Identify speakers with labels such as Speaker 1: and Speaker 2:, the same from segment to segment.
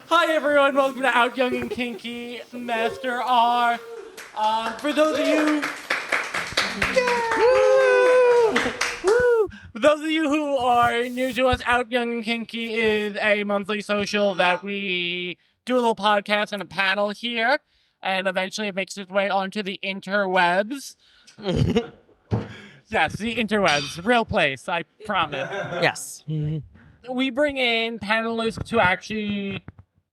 Speaker 1: Hi everyone, welcome to Out Young N Kinky, Master R. For those of you... For those of you who are new to us, Out Young N Kinky is a monthly social that we do a little podcast and a panel here, and eventually it makes its way onto the interwebs. Yes, the interwebs, real place, I promise.
Speaker 2: Yes.
Speaker 1: We bring in panelists to actually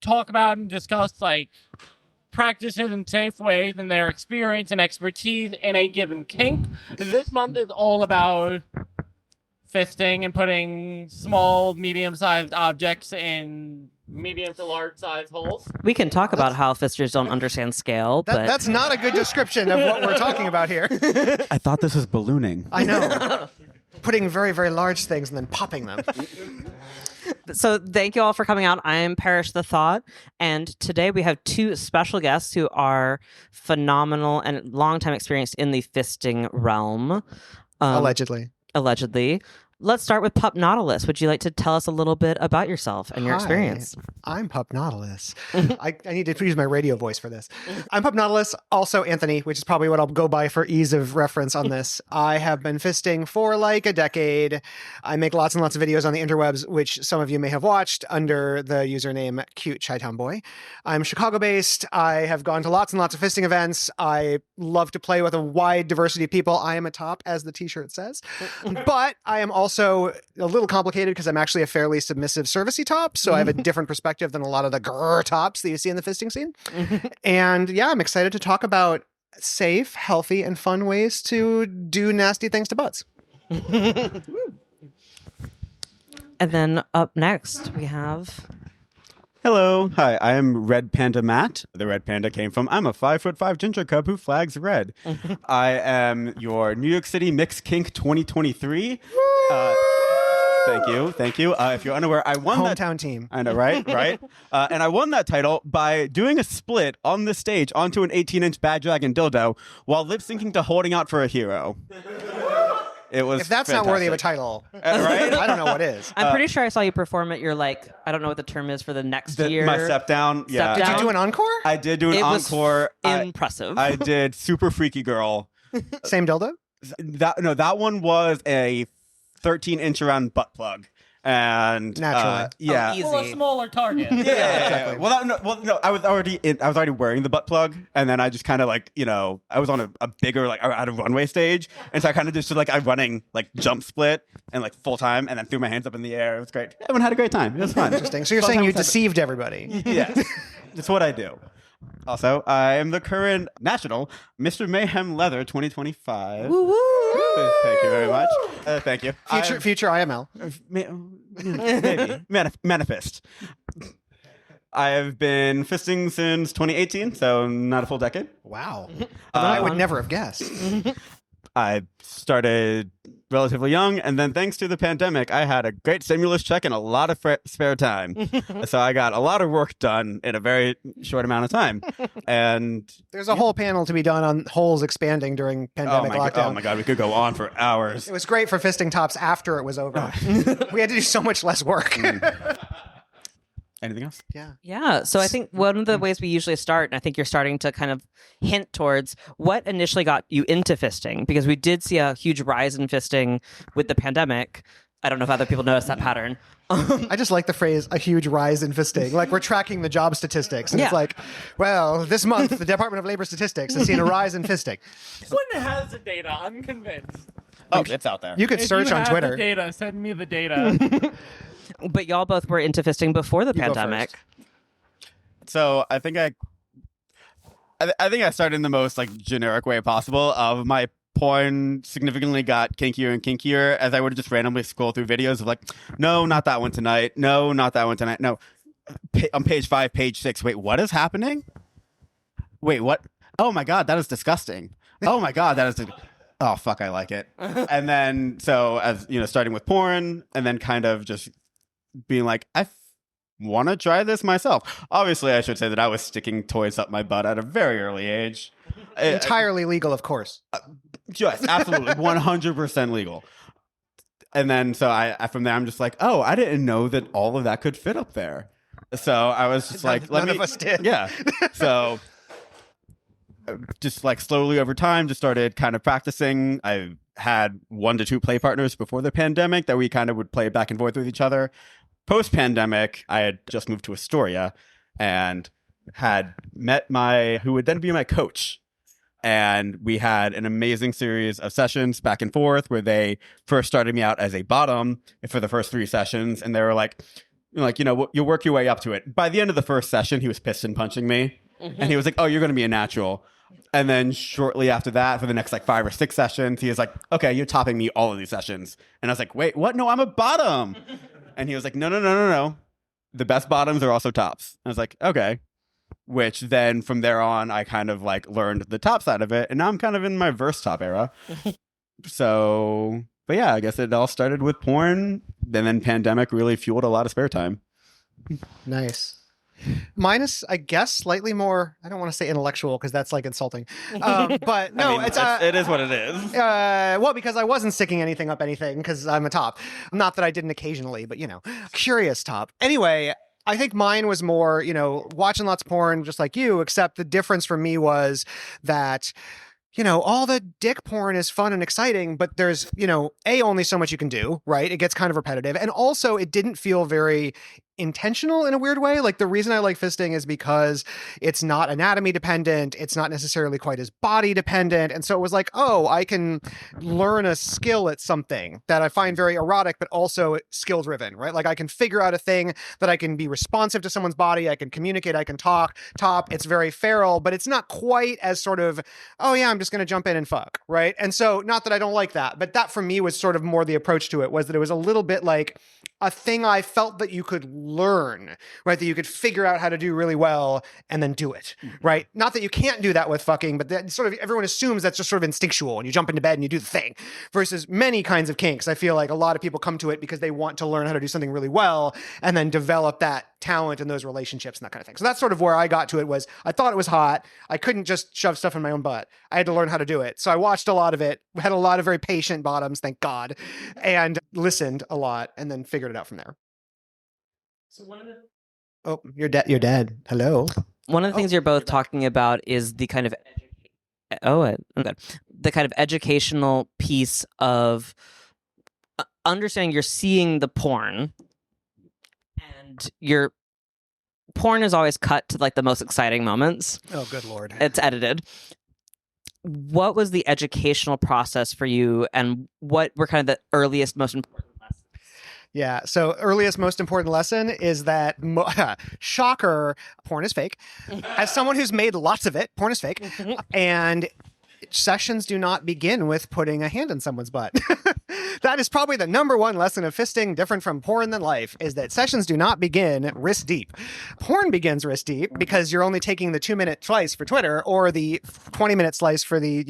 Speaker 1: talk about and discuss like practices in safe ways and their experience and expertise in a given kink. This month is all about fisting and putting small, medium-sized objects in medium to large-sized holes.
Speaker 2: We can talk about how fisters don't understand scale, but
Speaker 3: That's not a good description of what we're talking about here.
Speaker 4: I thought this was ballooning.
Speaker 3: I know. Putting very, very large things and then popping them.
Speaker 2: so thank you all for coming out. I'm Parrish the Thought, and today we have two special guests who are phenomenal and long-time experienced in the fisting realm.
Speaker 3: Allegedly.
Speaker 2: Allegedly. Let's start with Pup Nautilus. Would you like to tell us a little bit about yourself and your experience?
Speaker 3: I'm Pup Nautilus. I need to use my radio voice for this. I'm Pup Nautilus, also Anthony, which is probably what I'll go by for ease of reference on this. I have been fisting for like a decade. I make lots and lots of videos on the interwebs, which some of you may have watched under the username Cute Chi-Town Boy. I'm Chicago-based. I have gone to lots and lots of fisting events. I love to play with a wide diversity of people. I am a top, as the t-shirt says. But I am also a little complicated because I'm actually a fairly submissive servicey top, so I have a different perspective than a lot of the grrr tops that you see in the fisting scene. And yeah, I'm excited to talk about safe, healthy, and fun ways to do nasty things to butts.
Speaker 2: And then up next, we have...
Speaker 4: Hello. Hi, I am Red Panda Matt. The Red Panda came from, I'm a 5'5" ginger cub who flags red. I am your New York City Mixed Kink 2023. Thank you. If you're unaware, I won that
Speaker 3: Hometown team.
Speaker 4: I know, right? And I won that title by doing a split on the stage onto an 18-inch Bad Dragon dildo while lip-syncing to Holding Out for a Hero. It was
Speaker 3: If that's
Speaker 4: fantastic.
Speaker 3: not worthy of a title,
Speaker 4: Right?
Speaker 3: I don't know what is.
Speaker 2: I'm pretty sure I saw you perform at your, like, I don't know what the term is for the next year.
Speaker 4: My step down. Yeah.
Speaker 2: Step
Speaker 3: Did you do an encore?
Speaker 4: I did do an
Speaker 2: It was
Speaker 4: encore.
Speaker 2: impressive.
Speaker 4: I did Super Freaky Girl.
Speaker 3: Same dildo?
Speaker 4: That one was a 13-inch around butt plug. And
Speaker 3: Naturally.
Speaker 4: yeah.
Speaker 2: easy.
Speaker 1: Well, a smaller target.
Speaker 4: Yeah. Well, no. I was already wearing the butt plug, and then I just kind of like, I was on a bigger like out of runway stage, and so I kind of just did like a running like jump split and like full time, and then threw my hands up in the air. It was great. Everyone had a great time. It was fun.
Speaker 3: Interesting. So you're
Speaker 4: Fun
Speaker 3: saying
Speaker 4: time
Speaker 3: you
Speaker 4: with
Speaker 3: deceived everybody?
Speaker 4: Yes, that's what I do. Also, I am the current national Mr. Mayhem Leather 2025.
Speaker 2: Woo woo!
Speaker 4: Thank you very much. Thank you.
Speaker 3: Future IML.
Speaker 4: Maybe. Manifest. I have been fisting since 2018, so not a full decade.
Speaker 3: Wow. I would never have guessed.
Speaker 4: I started relatively young, and then thanks to the pandemic, I had a great stimulus check and a lot of spare time. So I got a lot of work done in a very short amount of time. And
Speaker 3: There's a whole panel to be done on holes expanding during pandemic lockdown.
Speaker 4: oh my God, we could go on for hours.
Speaker 3: It was great for fisting tops after it was over. We had to do so much less work.
Speaker 4: Anything else?
Speaker 3: Yeah.
Speaker 2: Yeah, so I think one of the ways we usually start, and I think you're starting to kind of hint towards what initially got you into fisting, because we did see a huge rise in fisting with the pandemic. I don't know if other people noticed that pattern.
Speaker 3: I just like the phrase, a huge rise in fisting. Like we're tracking the job statistics. And
Speaker 2: Yeah.
Speaker 3: it's like, well, this month, the Department of Labor Statistics has seen a rise in fisting.
Speaker 1: Someone has the data, I'm convinced.
Speaker 4: Oh, it's out there.
Speaker 3: You could
Speaker 1: If
Speaker 3: search
Speaker 1: you
Speaker 3: on
Speaker 1: have
Speaker 3: Twitter.
Speaker 1: the data, send me the data.
Speaker 2: But y'all both were into fisting before the
Speaker 3: go
Speaker 2: pandemic.
Speaker 3: first.
Speaker 4: So I think I started in the most like generic way possible. Of my porn significantly got kinkier and kinkier as I would just randomly scroll through videos of like, no, not that one tonight. No, not that one tonight. No, on page 5, page 6. Wait, what is happening? Wait, what? Oh my God, that is disgusting. Oh my God, that is. Oh fuck, I like it. And then so as starting with porn, and then kind of just being like, I want to try this myself. Obviously, I should say that I was sticking toys up my butt at a very early age.
Speaker 3: Entirely legal, of course.
Speaker 4: Just absolutely 100% legal. And then so I from there I'm just like, oh, I didn't know that all of that could fit up there. So I was just like,
Speaker 3: None of us did.
Speaker 4: Yeah. So just like slowly over time, just started kind of practicing. I had 1 to 2 play partners before the pandemic that we kind of would play back and forth with each other. Post-pandemic, I had just moved to Astoria and had met who would then be my coach. And we had an amazing series of sessions back and forth where they first started me out as a bottom for the first 3 sessions. And they were like, you'll work your way up to it. By the end of the first session, he was piston punching me. And he was like, oh, you're going to be a natural. And then shortly after that, for the next like 5 or 6 sessions, he was like, okay, you're topping me all of these sessions. And I was like, wait, what? No, I'm a bottom. And he was like, no. The best bottoms are also tops. I was like, okay. Which then from there on, I kind of like learned the top side of it. And now I'm kind of in my verse top era. So, but yeah, I guess it all started with porn. And then pandemic really fueled a lot of spare time.
Speaker 3: Nice. Mine is, I guess, slightly more, I don't want to say intellectual because that's like insulting. But no,
Speaker 4: it is what it is.
Speaker 3: Well, because I wasn't sticking anything up anything because I'm a top. Not that I didn't occasionally, but curious top. Anyway, I think mine was more, watching lots of porn just like you, except the difference for me was that all the dick porn is fun and exciting, but there's, only so much you can do, right? It gets kind of repetitive. And also it didn't feel very intentional in a weird way. Like the reason I like fisting is because it's not anatomy dependent. It's not necessarily quite as body dependent. And so it was like, oh, I can learn a skill at something that I find very erotic, but also skill driven, right? Like I can figure out a thing that I can be responsive to someone's body. I can communicate. I can talk. It's very feral, but it's not quite as sort of, oh yeah, I'm just going to jump in and fuck, right? And so not that I don't like that, but that for me was sort of more the approach to it, was that it was a little bit like a thing I felt that you could learn, right? That you could figure out how to do really well and then do it, right? Not that you can't do that with fucking, but that sort of everyone assumes that's just sort of instinctual and you jump into bed and you do the thing. Versus many kinds of kinks, I feel like a lot of people come to it because they want to learn how to do something really well and then develop that talent and those relationships and that kind of thing. So that's sort of where I got to it, was I thought it was hot. I couldn't just shove stuff in my own butt. I had to learn how to do it. So I watched a lot of it, had a lot of very patient bottoms, thank God, and listened a lot and then figured it out from there.
Speaker 1: So one of the
Speaker 3: Oh, you're dead. Hello.
Speaker 2: One of the things you're both talking about is the kind of the kind of educational piece of understanding you're seeing the porn, and your porn is always cut to like the most exciting moments.
Speaker 3: Oh, good Lord.
Speaker 2: It's edited. What was the educational process for you, and what were kind of the earliest, most important lessons?
Speaker 3: Yeah. So earliest, most important lesson is that, shocker, porn is fake. As someone who's made lots of it, porn is fake. And sessions do not begin with putting a hand in someone's butt. That is probably the number one lesson of fisting, different from porn than life, is that sessions do not begin wrist deep. Porn begins wrist deep because you're only taking the 2-minute slice for Twitter or the 20-minute slice for the,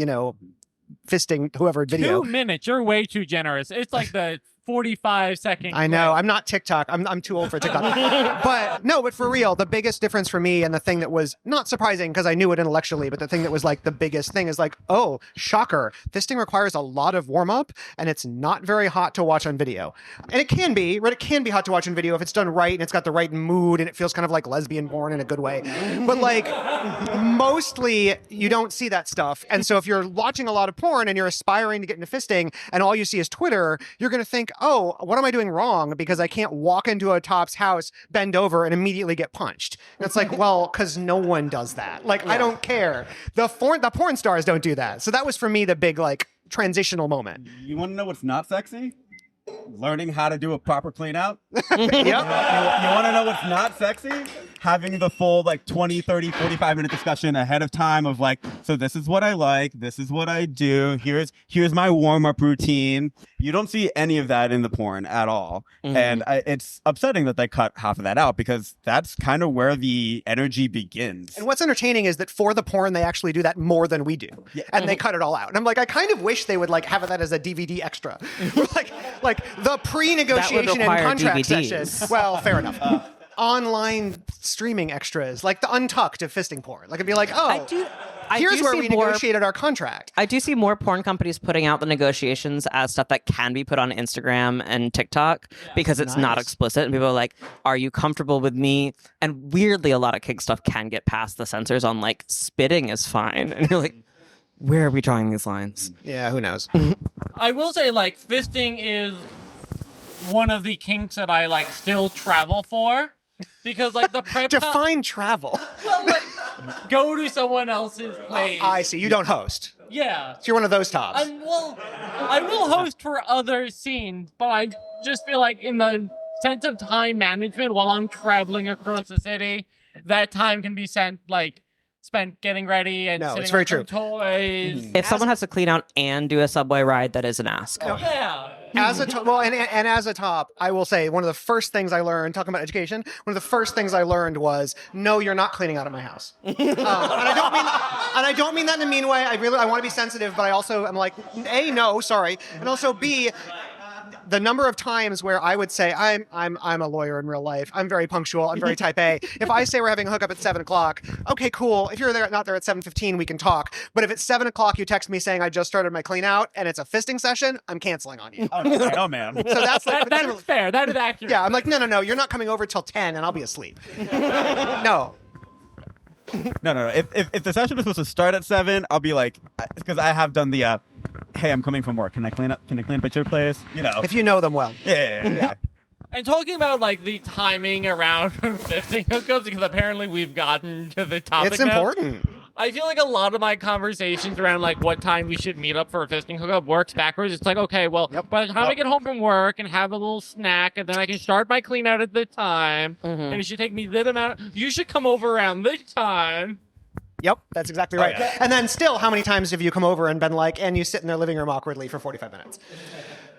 Speaker 3: fisting whoever video.
Speaker 1: 2 minutes. You're way too generous. It's like the 45-second.
Speaker 3: I know. I'm not TikTok. I'm too old for TikTok. But for real, the biggest difference for me, and the thing that was not surprising because I knew it intellectually, but the thing that was like the biggest thing is like, oh, shocker. Fisting requires a lot of warm up and it's not very hot to watch on video. And it can be, right? It can be hot to watch on video if it's done right and it's got the right mood and it feels kind of like lesbian porn in a good way. But like mostly you don't see that stuff. And so if you're watching a lot of porn and you're aspiring to get into fisting and all you see is Twitter, you're going to think, oh, what am I doing wrong? Because I can't walk into a top's house, bend over, and immediately get punched. And it's like, well, because no one does that. Like, I don't care. The porn stars don't do that. So that was for me the big, like, transitional moment.
Speaker 4: You want to know what's not sexy? Learning how to do a proper clean out.
Speaker 3: Yep.
Speaker 4: You want to know what's not sexy? Having the full 20, 30, 45-minute discussion ahead of time of so this is what I like, this is what I do, here's my warm-up routine. You don't see any of that in the porn at all. Mm-hmm. And it's upsetting that they cut half of that out because that's kind of where the energy begins.
Speaker 3: And what's entertaining is that for the porn, they actually do that more than we do. Yeah. And they cut it all out. And I'm like, I kind of wish they would have that as a DVD extra. like the pre-negotiation and contract
Speaker 2: DVDs.
Speaker 3: session. Well, fair enough. online streaming extras, like the Untucked of fisting porn. Like it'd be like, oh, here's
Speaker 2: do
Speaker 3: where
Speaker 2: see
Speaker 3: we
Speaker 2: more-
Speaker 3: negotiated our contract.
Speaker 2: I do see more porn companies putting out the negotiations as stuff that can be put on Instagram and TikTok because it's not
Speaker 3: Nice.
Speaker 2: explicit. And people are like, are you comfortable with me? And weirdly, a lot of kink stuff can get past the censors on like spitting is fine. And you're like, where are we drawing these lines?
Speaker 3: Yeah, who knows?
Speaker 1: I will say, like, fisting is one of the kinks that I like still travel for because, like, the prep
Speaker 3: Define travel.
Speaker 1: well, like, go to someone else's place.
Speaker 3: I see. You don't host.
Speaker 1: Yeah.
Speaker 3: So you're one of those tops.
Speaker 1: I will host for other scenes, but I just feel like in the sense of time management while I'm traveling across the city, that time can be spent getting ready and
Speaker 3: No,
Speaker 1: sitting
Speaker 3: it's very
Speaker 1: on some
Speaker 3: true.
Speaker 1: toys.
Speaker 2: If someone has to clean out and do a subway ride, that is an ask.
Speaker 1: Yeah.
Speaker 3: As a top, well, and as a top, I will say one of the first things I learned, talking about education, one of the first things I learned was, no, you're not cleaning out of my house. And I don't mean that in a mean way. I want to be sensitive, but I also am like, A, no, sorry, and also B, the number of times where I would say I'm a lawyer in real life. I'm very punctual. I'm very type A. If I say we're having a hookup at 7:00, okay, cool. If you're not there at 7:15, we can talk. But if it's 7:00, you text me saying I just started my clean out and it's a fisting session, I'm canceling on you.
Speaker 4: Oh man.
Speaker 3: So that's like
Speaker 1: That is fair. That is accurate.
Speaker 3: yeah. I'm like no. You're not coming over till 10, and I'll be asleep. No.
Speaker 4: No. If the session is supposed to start at 7, I'll be like, because I have done the, hey, I'm coming from work. Can I clean up at your place? You know.
Speaker 3: If you know them well.
Speaker 4: Yeah.
Speaker 1: And talking about like the timing around fisting hookups, because apparently we've gotten to the topic.
Speaker 3: It's
Speaker 1: now.
Speaker 3: important.
Speaker 1: I feel like a lot of my conversations around like what time we should meet up for a fisting hookup works backwards. It's like, okay, well, by the time I get home from work and have a little snack, and then I can start my clean out at the time, and it should take me that amount. You should come over around this time.
Speaker 3: Yep, that's exactly right.
Speaker 4: yeah.
Speaker 3: And then still, how many times have you come over and been like, and you sit in their living room awkwardly for 45 minutes?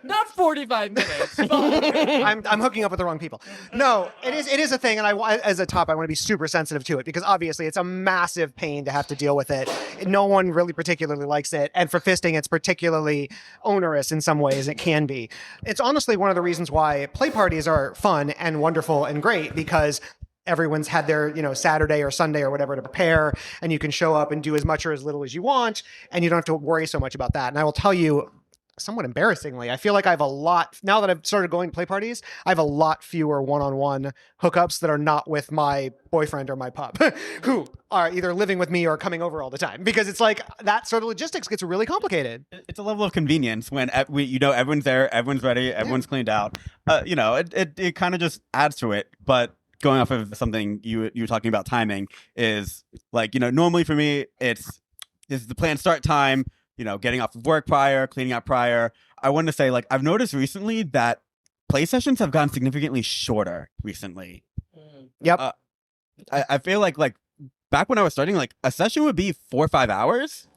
Speaker 1: Not 45 minutes. but-
Speaker 3: I'm hooking up with the wrong people. No, it is a thing, and as a top, I want to be super sensitive to it because obviously it's a massive pain to have to deal with it. No one really particularly likes it, and for fisting, it's particularly onerous in some ways. It can be. It's honestly one of the reasons why play parties are fun and wonderful and great because everyone's had their, Saturday or Sunday or whatever to prepare, and you can show up and do as much or as little as you want, and you don't have to worry so much about that. And I will tell you, somewhat embarrassingly, I feel like I have a lot, now that I've started going to play parties, I have a lot fewer one-on-one hookups that are not with my boyfriend or my pup, who are either living with me or coming over all the time. Because it's like, that sort of logistics gets really complicated.
Speaker 4: It's a level of convenient when everyone's there, everyone's ready, everyone's cleaned out. It kind of just adds to it. But going off of something you were talking about, timing is like, normally for me, it's the planned start time, getting off of work prior, cleaning out prior. I wanted to say, like, I've noticed recently that play sessions have gotten significantly shorter recently.
Speaker 3: Yep.
Speaker 4: I feel like back when I was starting, like, a session would be 4 or 5 hours.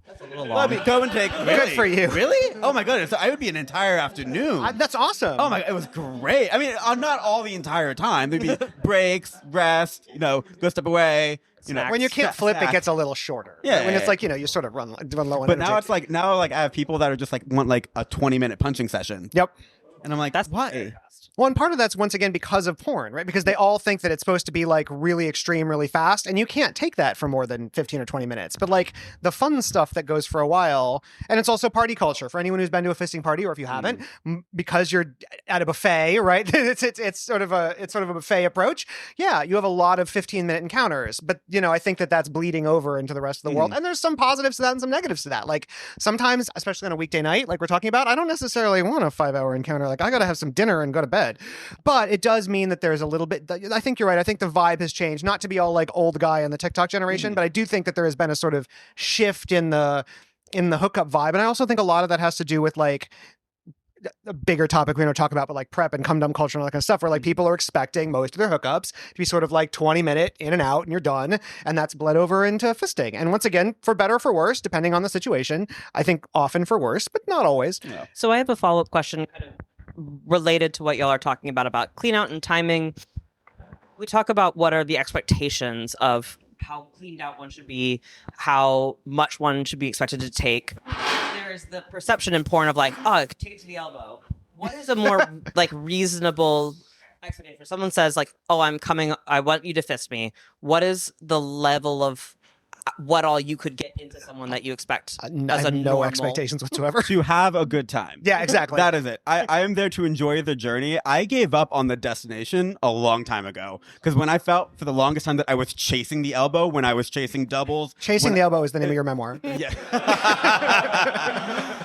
Speaker 2: That's a little
Speaker 4: Well, I mean, go and take.
Speaker 3: Good for you.
Speaker 4: Really? Oh my goodness! So I would be an entire afternoon.
Speaker 3: That's awesome.
Speaker 4: Oh my! It was great. I mean, not all the entire time. There'd be breaks, rest. Go step away.
Speaker 3: When you can't flip, it gets a little shorter.
Speaker 4: Yeah,
Speaker 3: When
Speaker 4: yeah,
Speaker 3: it's like, you sort of run low on
Speaker 4: But
Speaker 3: energy.
Speaker 4: now it's like I have people that are just like want like a 20-minute punching session.
Speaker 3: Yep.
Speaker 4: And I'm like,
Speaker 2: That's
Speaker 4: why?
Speaker 3: Well, and part of that's once again because of porn, right? Because they all think that it's supposed to be like really extreme, really fast, and you can't take that for more than 15 or 20 minutes. But like the fun stuff that goes for a while, and it's also party culture for anyone who's been to a fisting party, or if you haven't, because you're at a buffet, right? it's sort of a buffet approach. Yeah, you have a lot of 15-minute encounters, but I think that's bleeding over into the rest of the world. And there's some positives to that and some negatives to that. Like sometimes, especially on a weekday night, like we're talking about, I don't necessarily want a 5-hour encounter. Like I got to have some dinner and go to bed. But it does mean that there's a little bit, I think you're right. I think the vibe has changed, not to be all like old guy in the TikTok generation, but I do think that there has been a sort of shift in the hookup vibe. And I also think a lot of that has to do with like a bigger topic we don't talk about, but like prep and cum dum culture and all that kind of stuff, where like people are expecting most of their hookups to be sort of like 20-minute in and out and you're done. And that's bled over into fisting. And once again, for better or for worse, depending on the situation, I think often for worse, but not always.
Speaker 4: Yeah.
Speaker 2: So I have a follow-up question kind of related to what y'all are talking about clean out and timing. We talk about what are the expectations of how cleaned out one should be, how much one should be expected to take. There's the perception in porn of like, oh, take it to the elbow. What is a more like reasonable Actually, if someone says like, "Oh, I'm coming. I want you to fist me," what is the level of what all you could get into someone that you expect
Speaker 3: I
Speaker 2: as a
Speaker 3: have no
Speaker 2: normal?
Speaker 3: expectations whatsoever.
Speaker 4: To have a good time.
Speaker 3: Yeah, exactly.
Speaker 4: That is it. I am there to enjoy the journey. I gave up on the destination a long time ago because when I felt for the longest time that I was chasing the elbow, when I was chasing doubles,
Speaker 3: Chasing the elbow is the name of your memoir.
Speaker 4: yeah,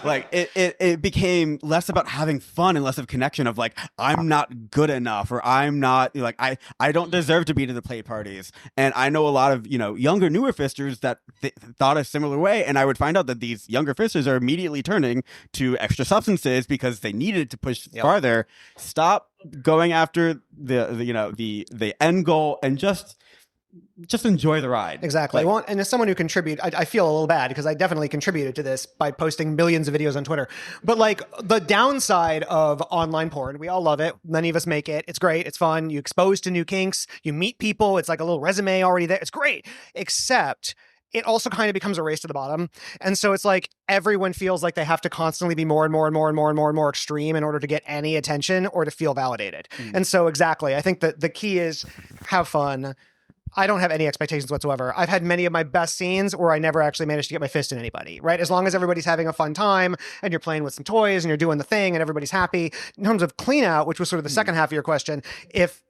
Speaker 4: like it became less about having fun and less of connection of like I'm not good enough or I'm not like I don't deserve to be to the play parties. And I know a lot of younger newer fisters that thought a similar way, and I would find out that these younger fisters are immediately turning to extra substances because they needed to push farther. Stop going after the end goal and just enjoy the ride.
Speaker 3: Exactly. Well, and as someone who contribute, I feel a little bad because I definitely contributed to this by posting millions of videos on Twitter. But like the downside of online porn, we all love it. Many of us make it. It's great. It's fun. You expose to new kinks. You meet people. It's like a little resume already there. It's great. Except it also kind of becomes a race to the bottom. And so it's like everyone feels like they have to constantly be more and more and more and more and more and more extreme in order to get any attention or to feel validated. And so exactly, I think that the key is have fun. I don't have any expectations whatsoever. I've had many of my best scenes where I never actually managed to get my fist in anybody, right? As long as everybody's having a fun time and you're playing with some toys and you're doing the thing and everybody's happy. In terms of clean out, which was sort of the second half of your question, if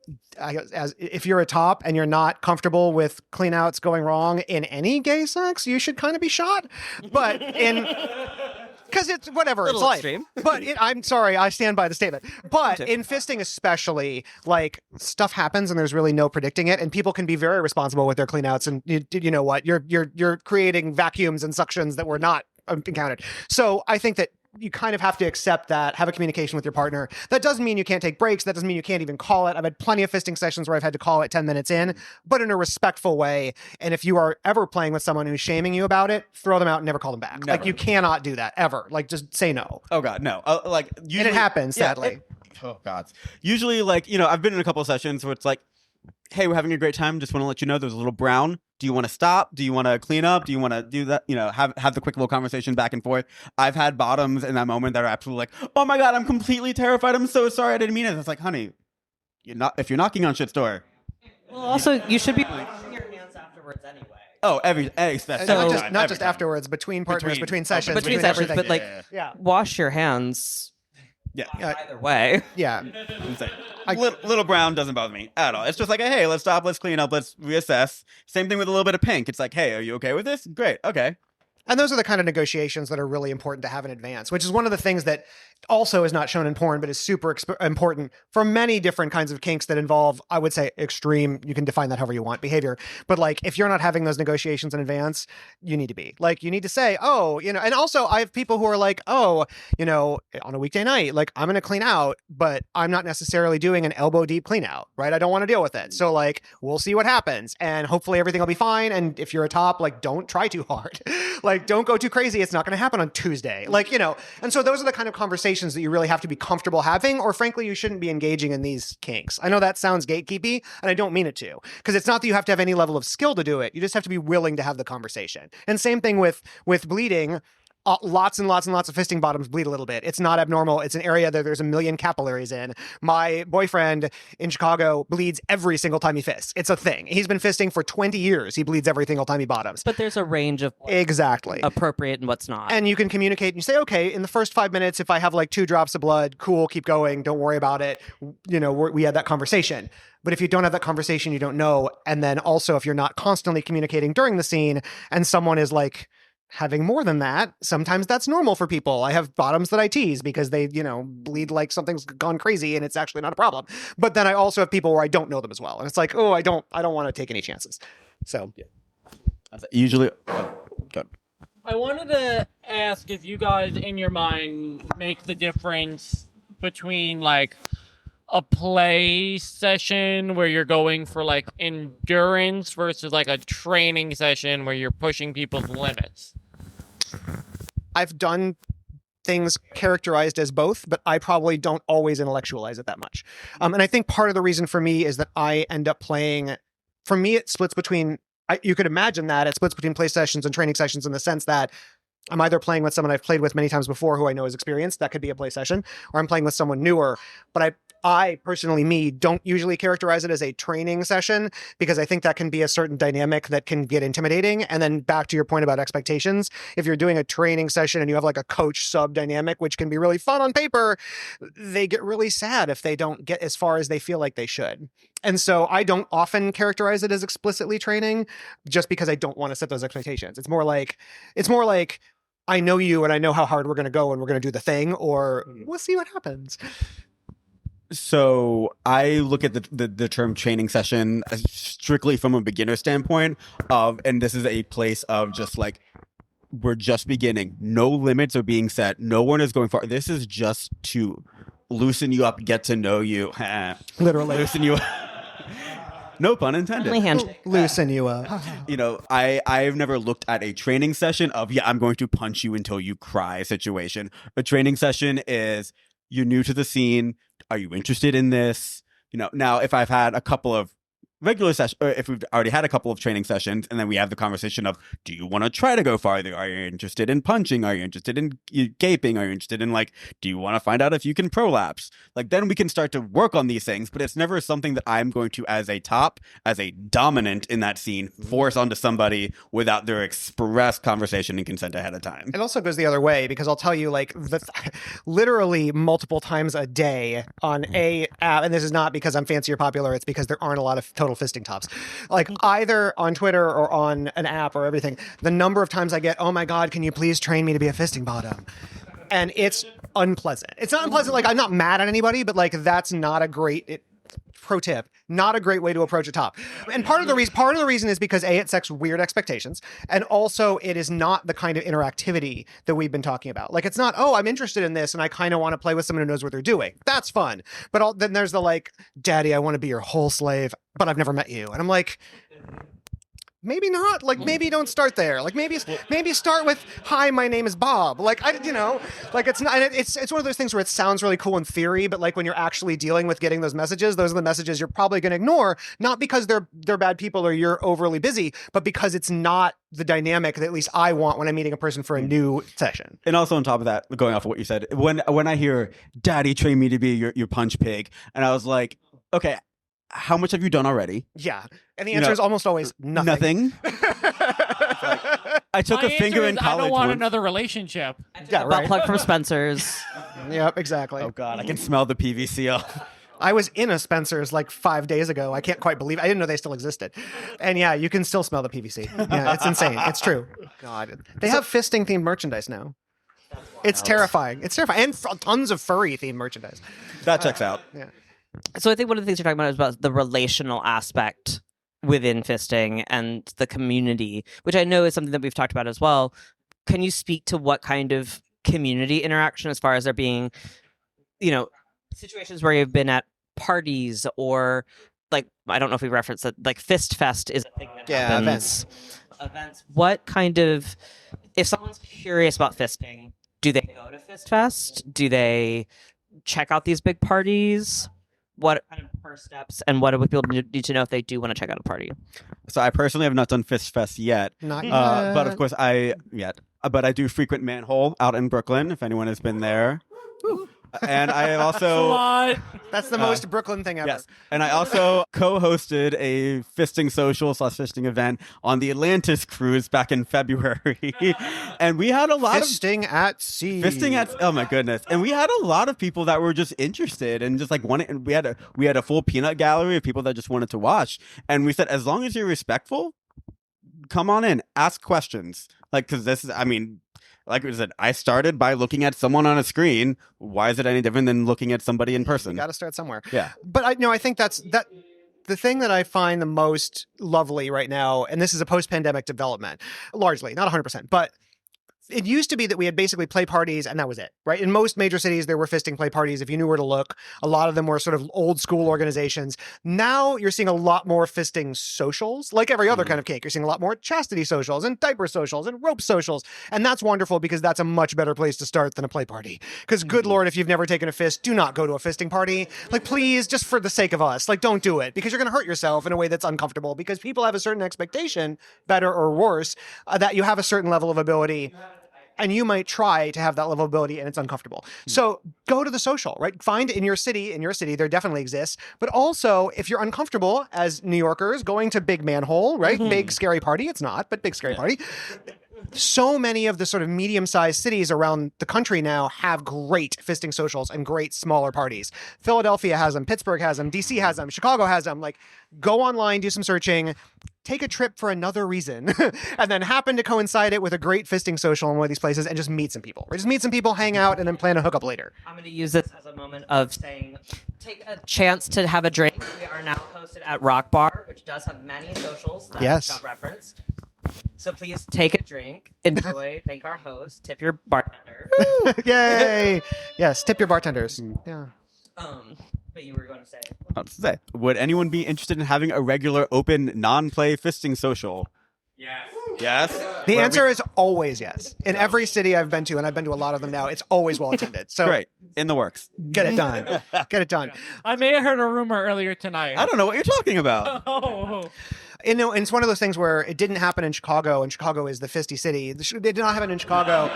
Speaker 3: you're a top and you're not comfortable with clean outs going wrong in any gay sex, you should kind of be shot. But because it's whatever, it's life.
Speaker 2: Extreme.
Speaker 3: But I'm sorry, I stand by the statement. But in fisting especially, like stuff happens and there's really no predicting it, and people can be very responsible with their cleanouts. And you know what? You're creating vacuums and suctions that were not encountered. So I think that you kind of have to accept that, have a communication with your partner. That doesn't mean you can't take breaks. That doesn't mean you can't even call it. I've had plenty of fisting sessions where I've had to call it 10 minutes in, but in a respectful way. And if you are ever playing with someone who's shaming you about it, throw them out and never call them back.
Speaker 4: Never.
Speaker 3: Like you cannot do that ever. Like just say no.
Speaker 4: Oh God, no. Like usually,
Speaker 3: And it happens, sadly.
Speaker 4: Oh God. Usually, like I've been in a couple of sessions where it's like, hey, we're having a great time. Just want to let you know there's a little brown. Do you want to stop? Do you want to clean up? Do you want to do that? Have the quick little conversation back and forth. I've had bottoms in that moment that are absolutely like, oh my God, I'm completely terrified. I'm so sorry. I didn't mean it. It's like, honey, if you're knocking on shit's door.
Speaker 2: Well, also, you should be washing your hands afterwards anyway.
Speaker 4: Oh, especially
Speaker 3: not just afterwards, between partners, between sessions,
Speaker 2: between sessions,
Speaker 3: everything.
Speaker 2: but like,
Speaker 3: yeah.
Speaker 2: wash your hands.
Speaker 4: Yeah.
Speaker 2: Either way.
Speaker 3: Yeah.
Speaker 4: Little brown doesn't bother me at all. It's just like, hey, let's stop, let's clean up, let's reassess. Same thing with a little bit of pink. It's like, hey, are you okay with this? Great. Okay.
Speaker 3: And those are the kind of negotiations that are really important to have in advance, which is one of the things that also is not shown in porn, but is super important for many different kinds of kinks that involve, I would say, extreme, you can define that however you want, behavior. But like, if you're not having those negotiations in advance, you need to be. Like, you need to say, oh, and also I have people who are like, oh, on a weekday night, like, I'm going to clean out, but I'm not necessarily doing an elbow deep clean out, right? I don't want to deal with it. So like, we'll see what happens. And hopefully everything will be fine. And if you're a top, like, don't try too hard. Like, don't go too crazy. It's not going to happen on Tuesday. Like, and so those are the kind of conversations that you really have to be comfortable having, or frankly, you shouldn't be engaging in these kinks. I know that sounds gatekeepy, and I don't mean it to, because it's not that you have to have any level of skill to do it. You just have to be willing to have the conversation. And same thing with bleeding. Lots and lots and lots of fisting bottoms bleed a little bit. It's not abnormal. It's an area that there's a million capillaries in. My boyfriend in Chicago bleeds every single time he fists. It's a thing. He's been fisting for 20 years. He bleeds every single time he bottoms.
Speaker 2: But there's a range of
Speaker 3: exactly
Speaker 2: appropriate and what's not.
Speaker 3: And you can communicate and you say, okay, in the first 5 minutes, if I have like 2 drops of blood, cool, keep going. Don't worry about it. We had that conversation. But if you don't have that conversation, you don't know. And then also, if you're not constantly communicating during the scene and someone is like, having more than that, sometimes that's normal for people. I have bottoms that I tease because they, bleed like something's gone crazy and it's actually not a problem. But then I also have people where I don't know them as well. And it's like, oh, I don't want to take any chances. So yeah.
Speaker 4: Usually good.
Speaker 1: I wanted to ask if you guys in your mind make the difference between like a play session where you're going for like endurance versus like a training session where you're pushing people's limits.
Speaker 3: I've done things characterized as both, but I probably don't always intellectualize it that much. And I think part of the reason for me is that I end up playing, for me, it splits between, you could imagine that it splits between play sessions and training sessions in the sense that I'm either playing with someone I've played with many times before who I know is experienced. That could be a play session, or I'm playing with someone newer. But I personally, don't usually characterize it as a training session because I think that can be a certain dynamic that can get intimidating. And then back to your point about expectations, if you're doing a training session and you have like a coach sub dynamic, which can be really fun on paper, they get really sad if they don't get as far as they feel like they should. And so I don't often characterize it as explicitly training just because I don't want to set those expectations. It's more like I know you and I know how hard we're going to go and we're going to do the thing, or we'll see what happens.
Speaker 4: So I look at the term training session strictly from a beginner standpoint and this is a place of just like, we're just beginning. No limits are being set. No one is going far. This is just to loosen you up, get to know you.
Speaker 3: Literally.
Speaker 4: Loosen you up. No pun intended.
Speaker 2: Only handshake.
Speaker 3: Loosen you up.
Speaker 4: You know, I've never looked at a training session of, I'm going to punch you until you cry situation. A training session is, you're new to the scene. Are you interested in this? You know, now if I've had a couple of regular sessions, or if we've already had a couple of training sessions, and then we have the conversation of, do you want to try to go farther? Are you interested in punching? Are you interested in gaping? Are you interested in like, do you want to find out if you can prolapse? Like, then we can start to work on these things, but it's never something that I'm going to, as a dominant in that scene, force onto somebody without their express conversation and consent ahead of time.
Speaker 3: It also goes the other way because I'll tell you, like, literally multiple times a day on a app, and this is not because I'm fancy or popular, it's because there aren't a lot of total fisting tops. Like, either on Twitter or on an app or everything, the number of times I get, oh my God, can you please train me to be a fisting bottom? And it's unpleasant. It's not unpleasant, like, I'm not mad at anybody, but like, that's not a great... pro tip, not a great way to approach a top. And part of the reason is because it sets weird expectations, and also it is not the kind of interactivity that we've been talking about. Like, it's not, oh, I'm interested in this and I kind of want to play with someone who knows what they're doing. That's fun. But then there's the like, daddy, I want to be your whole slave, but I've never met you. And I'm like, maybe not. Like, maybe don't start there. Like, maybe start with, hi, my name is Bob. Like, it's not, it's one of those things where it sounds really cool in theory, but like when you're actually dealing with getting those messages, those are the messages you're probably going to ignore, not because they're bad people or you're overly busy, but because it's not the dynamic that at least I want when I'm meeting a person for a new session.
Speaker 4: And also on top of that, going off of what you said, when I hear, daddy, train me to be your punch pig, and I was like, okay, how much have you done already?
Speaker 3: Yeah. And the answer is almost always nothing. I
Speaker 1: took
Speaker 4: a finger in
Speaker 1: I
Speaker 4: college
Speaker 1: don't want
Speaker 4: once.
Speaker 1: another relationship.
Speaker 3: Yeah,
Speaker 2: Butt
Speaker 3: right.
Speaker 2: plug from Spencer's.
Speaker 3: Yep, exactly.
Speaker 4: Oh God, I can smell the PVC off.
Speaker 3: I was in a Spencer's like 5 days ago. I can't quite believe I didn't know they still existed. And yeah, you can still smell the PVC. Yeah, it's insane. It's true. God. They have fisting themed merchandise now. It's terrifying. It's terrifying. And tons of furry themed merchandise.
Speaker 4: That checks out.
Speaker 3: Yeah.
Speaker 2: So I think one of the things you're talking about is about the relational aspect within fisting and the community, which I know is something that we've talked about as well. Can you speak to what kind of community interaction, as far as there being, situations where you've been at parties or, like, I don't know if we referenced that, like Fist Fest is a thing that happens. Events. What kind of, if someone's curious about fisting, do they go to Fist Fest? Do they check out these big parties? What kind of first steps, and what would people need to know if they do want to check out a party?
Speaker 4: So I personally have not done Fist Fest yet.
Speaker 3: Not yet.
Speaker 4: But of course but I do frequent Manhole out in Brooklyn, if anyone has been there.
Speaker 3: Ooh.
Speaker 4: And I also...
Speaker 3: That's the most Brooklyn thing ever.
Speaker 4: Yes. And I also co-hosted a fisting social / fisting event on the Atlantis cruise back in February. And we had a lot
Speaker 3: Fisting at sea.
Speaker 4: Oh my goodness. And we had a lot of people that were just interested and just like wanted, and we had a full peanut gallery of people that just wanted to watch. And we said, as long as you're respectful, come on in, ask questions. Like, because this is, like I said, I started by looking at someone on a screen. Why is it any different than looking at somebody in person?
Speaker 3: You got to start somewhere.
Speaker 4: Yeah.
Speaker 3: But I think that's the thing that I find the most lovely right now, and this is a post-pandemic development, largely, not 100%, but it used to be that we had basically play parties and that was it, right? In most major cities, there were fisting play parties if you knew where to look. A lot of them were sort of old school organizations. Now you're seeing a lot more fisting socials, like every other kind of kink. You're seeing a lot more chastity socials and diaper socials and rope socials. And that's wonderful because that's a much better place to start than a play party. Because good Lord, if you've never taken a fist, do not go to a fisting party. Like, please, just for the sake of us, like, don't do it because you're going to hurt yourself in a way that's uncomfortable because people have a certain expectation, better or worse, that you have a certain level of ability. and you might try to have that level of ability and it's uncomfortable. So go to the social, right? Find in your city, there definitely exists. But also, if you're uncomfortable as New Yorkers going to Big Manhole, right? Big scary party. It's not, but big scary party. So many of the sort of medium-sized cities around the country now have great fisting socials and great smaller parties. Philadelphia has them, Pittsburgh has them, DC has them, Chicago has them. Like, go online, do some searching, take a trip for another reason, and then happen to coincide it with a great fisting social in one of these places and just meet some people. Or just meet some people, hang out, and then plan a hookup later.
Speaker 2: I'm going to use this as a moment of saying, take a chance to have a drink. We are now posted at Rock Bar, which does have many socials that
Speaker 3: Yes.
Speaker 2: got referenced. So please take a drink, enjoy, thank our host, tip your bartender.
Speaker 3: Yay! Yes, tip your bartenders. Yeah.
Speaker 2: But you were going to say.
Speaker 4: I was gonna say, would anyone be interested in having a regular, open, non-play fisting social?
Speaker 1: Yes.
Speaker 4: Yes.
Speaker 3: The answer is always yes. In every city I've been to, and I've been to a lot of them now, it's always well attended. So
Speaker 4: Great. In the works.
Speaker 3: get it done. Get it done.
Speaker 1: I may have heard a rumor earlier tonight.
Speaker 4: I don't know what you're talking about.
Speaker 1: Oh.
Speaker 3: And it's one of those things where it didn't happen in Chicago, and Chicago is the fisty city. It did not happen in Chicago.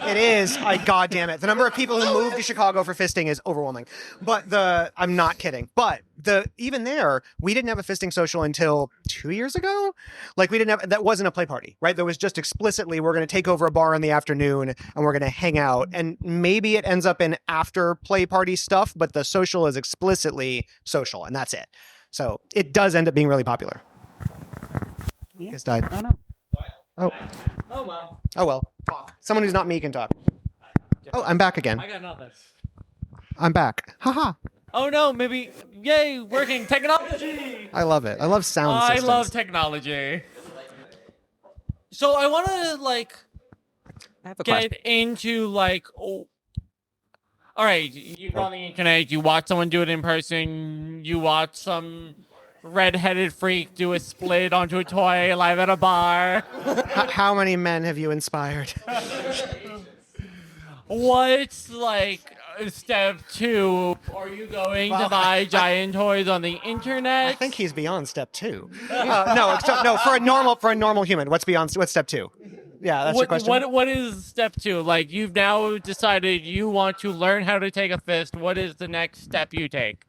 Speaker 3: It is. God damn it. The number of people who moved to Chicago for fisting is overwhelming. But I'm not kidding. But even there, we didn't have a fisting social until 2 years ago. Like, we didn't have, that wasn't a play party, right? There was just explicitly, we're going to take over a bar in the afternoon and we're going to hang out. And maybe it ends up in after play party stuff, but the social is explicitly social, and that's it. So it does end up being really popular. You guys died.
Speaker 4: I don't know.
Speaker 3: Oh.
Speaker 1: Oh, well.
Speaker 3: Oh, well. Talk. Someone who's not me can talk. Oh, I'm back again.
Speaker 1: I got nothing.
Speaker 3: I'm back. Haha.
Speaker 1: Oh, no. Maybe. Yay. Working. Technology.
Speaker 3: I love it. I love sound
Speaker 1: I
Speaker 3: systems.
Speaker 1: love technology. So I want to, like,
Speaker 2: I have a question.
Speaker 1: get into, like, all right, you go on the internet, you watch someone do it in person, you watch some red-headed freak do a split onto a toy live at a bar.
Speaker 3: How many men have you inspired?
Speaker 1: What's, like, step 2? Are you going to buy giant toys on the internet?
Speaker 3: I think he's beyond step 2. No, for a normal human, what's step 2? Yeah, that's your question.
Speaker 1: What is step 2? Like, you've now decided you want to learn how to take a fist. What is the next step you take?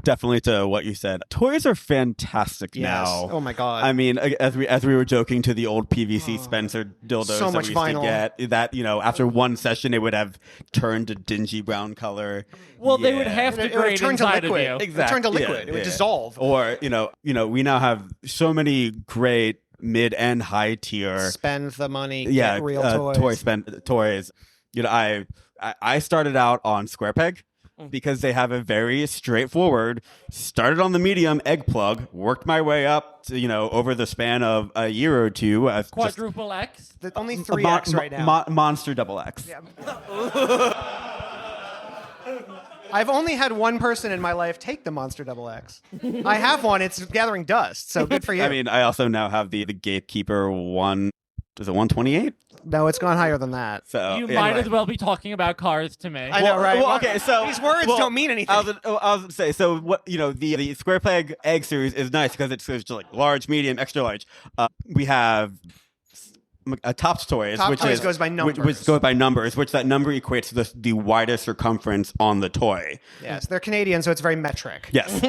Speaker 4: Definitely to what you said. Toys are fantastic now.
Speaker 3: Oh my god.
Speaker 4: I mean, as we were joking to the old PVC Spencer dildos
Speaker 3: So
Speaker 4: that
Speaker 3: much
Speaker 4: we used
Speaker 3: vinyl.
Speaker 4: to get, that, after one session it would have turned a dingy brown color.
Speaker 1: Well, they would
Speaker 4: Yeah.
Speaker 1: have to
Speaker 3: It would
Speaker 1: grade
Speaker 3: turn to
Speaker 1: inside of
Speaker 3: liquid.
Speaker 1: you.
Speaker 3: It would turn to liquid. It would dissolve.
Speaker 4: Or, we now have so many great mid and high tier
Speaker 3: Spend the money. Get real toys.
Speaker 4: toys. I started out on Square Peg because they have a very straightforward, started on the medium egg plug, worked my way up to, over the span of a year or two. As
Speaker 1: Quadruple X?
Speaker 3: Only 3X right now.
Speaker 4: Monster double X.
Speaker 3: Yeah. I've only had one person in my life take the Monster Double X. I have one. It's gathering dust, so good for you.
Speaker 4: I mean, I also now have the Gatekeeper 1. Is it 128?
Speaker 3: No, it's gone higher than that.
Speaker 4: So
Speaker 1: You might as well be talking about cars to me.
Speaker 3: I know, right?
Speaker 4: Well, okay, so
Speaker 3: these words don't mean anything.
Speaker 4: I was gonna say, so what the Square Peg Egg series is nice because it's just like large, medium, extra large. We have a Tops Toys,
Speaker 3: Top Toys goes by numbers.
Speaker 4: which goes by numbers, which that number equates to the widest circumference on the toy.
Speaker 3: Yes, they're Canadian, so it's very metric.
Speaker 4: Yes.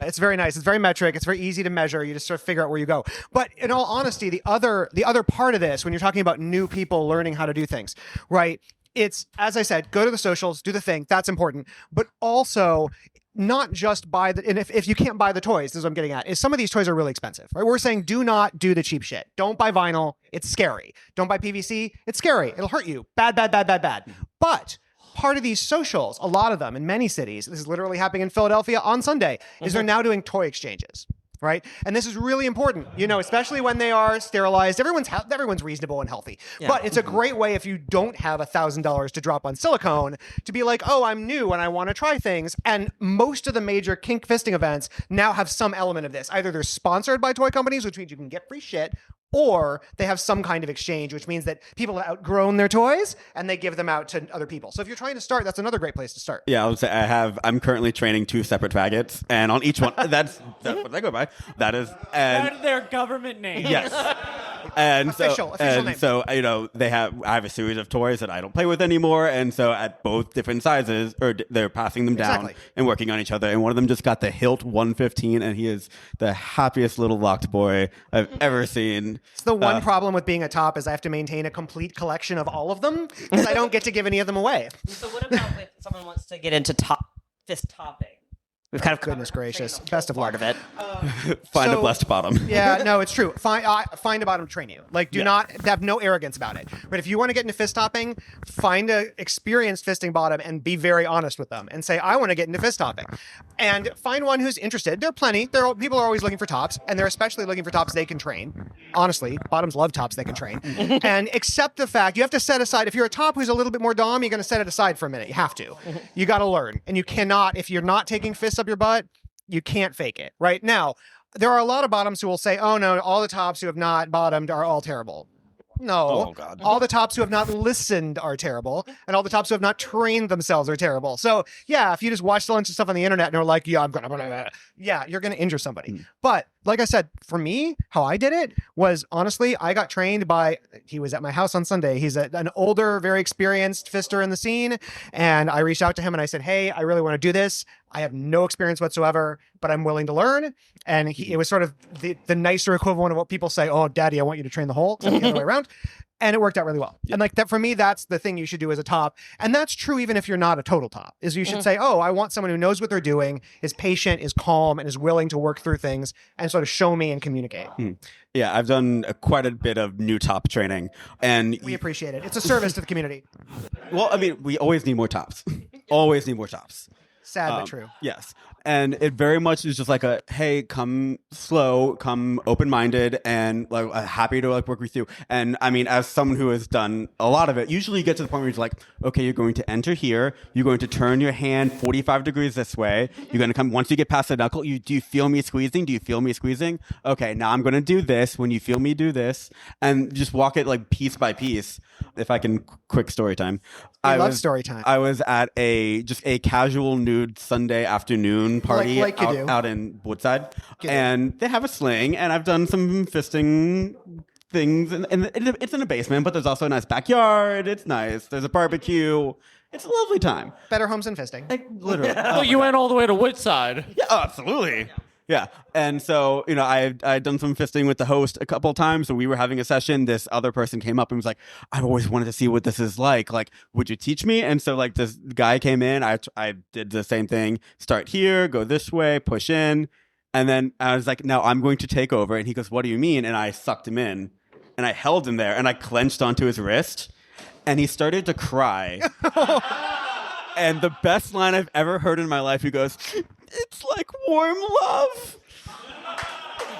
Speaker 3: It's very nice. It's very metric. It's very easy to measure. You just sort of figure out where you go. But in all honesty, the other part of this, when you're talking about new people learning how to do things, right? It's, as I said, go to the socials, do the thing. That's important. But also, not just buy the, and if you can't buy the toys, this is what I'm getting at, is some of these toys are really expensive, right? We're saying do not do the cheap shit. Don't buy vinyl. It's scary. Don't buy PVC. It's scary. It'll hurt you. Bad. But part of these socials, a lot of them in many cities, this is literally happening in Philadelphia on Sunday, is they're now doing toy exchanges. Right? And this is really important, especially when they are sterilized. Everyone's reasonable and healthy. Yeah. But it's a great way if you don't have $1,000 to drop on silicone to be like, oh, I'm new and I want to try things. And most of the major kink fisting events now have some element of this. Either they're sponsored by toy companies, which means you can get free shit, or they have some kind of exchange, which means that people have outgrown their toys and they give them out to other people. So if you're trying to start, that's another great place to start.
Speaker 4: Yeah, I would say I'm currently training 2 separate faggots, and on each one, that's what they go by. That is, and
Speaker 1: That is their government name.
Speaker 4: yes. And
Speaker 3: Official name.
Speaker 4: So I have a series of toys that I don't play with anymore, and so at both different sizes, they're passing them down
Speaker 3: Exactly.
Speaker 4: and working on each other. And one of them just got the Hilt 115, and he is the happiest little locked boy I've ever seen.
Speaker 3: It's the one problem with being a top is I have to maintain a complete collection of all of them because I don't get to give any of them away.
Speaker 2: So what about if someone wants to get into fist topping? We've kind of
Speaker 3: Goodness gracious. Best of luck.
Speaker 2: part of it.
Speaker 4: Find
Speaker 3: So-
Speaker 4: a blessed bottom.
Speaker 3: Yeah, no, it's true. Find a bottom to train you. Like, do not have no arrogance about it. But if you want to get into fist topping, find a experienced fisting bottom and be very honest with them and say, I want to get into fist topping. And find one who's interested. There are plenty. People are always looking for tops, and they're especially looking for tops they can train. Honestly, bottoms love tops they can train. And accept the fact you have to set aside. If you're a top who's a little bit more dom, you're going to set it aside for a minute. You have to. You got to learn, and you cannot. If you're not taking fists up your butt, you can't fake it. Right now, there are a lot of bottoms who will say, "Oh no, all the tops who have not bottomed are all terrible." No.
Speaker 4: Oh, God.
Speaker 3: All the tops who have not listened are terrible, and all the tops who have not trained themselves are terrible. So, yeah, if you just watch a bunch of stuff on the internet and are like, yeah, I'm going to, yeah, you're going to injure somebody. But like I said, for me, how I did it was honestly, I got trained by, he was at my house on Sunday. He's an older, very experienced fister in the scene. And I reached out to him and I said, hey, I really want to do this. I have no experience whatsoever, but I'm willing to learn. And it was sort of the nicer equivalent of what people say, oh, daddy, I want you to train the whole, except the other way around. And it worked out really well. And like that, for me, that's the thing you should do as a top. And that's true even if you're not a total top, is you should say, oh, I want someone who knows what they're doing, is patient, is calm, and is willing to work through things and sort of show me and communicate.
Speaker 4: Yeah, I've done quite a bit of new top training, and
Speaker 3: We appreciate it. It's a service to the community.
Speaker 4: well, I mean, we always need more tops. Always need more tops.
Speaker 3: Sad but true.
Speaker 4: Yes. And it very much is just like a, hey, come slow, come open-minded, and like happy to like work with you. And I mean, as someone who has done a lot of it, usually you get to the point where you're like, okay, you're going to enter here. You're going to turn your hand 45 degrees this way. You're going to come, once you get past the knuckle, do you feel me squeezing? Do you feel me squeezing? Okay, now I'm going to do this. When you feel me do this, and just walk it like piece by piece. If I can, quick story time.
Speaker 3: I love story time.
Speaker 4: I was at a casual nude Sunday afternoon party
Speaker 3: Like you do.
Speaker 4: out in Woodside,
Speaker 3: You do.
Speaker 4: and they have a sling, and I've done some fisting things, and it's in a basement, but there's also a nice backyard. It's nice. There's a barbecue. It's a lovely time.
Speaker 3: Better homes than fisting.
Speaker 4: Like literally.
Speaker 1: Oh, you went all the way to Woodside.
Speaker 4: Yeah, absolutely. Yeah. And so, I'd done some fisting with the host a couple of times. So we were having a session. This other person came up and was like, I've always wanted to see what this is like. Like, would you teach me? And so like this guy came in. I did the same thing. Start here, go this way, push in. And then I was like, no, I'm going to take over. And he goes, what do you mean? And I sucked him in and I held him there and I clenched onto his wrist and he started to cry. And the best line I've ever heard in my life, he goes, it's like warm love.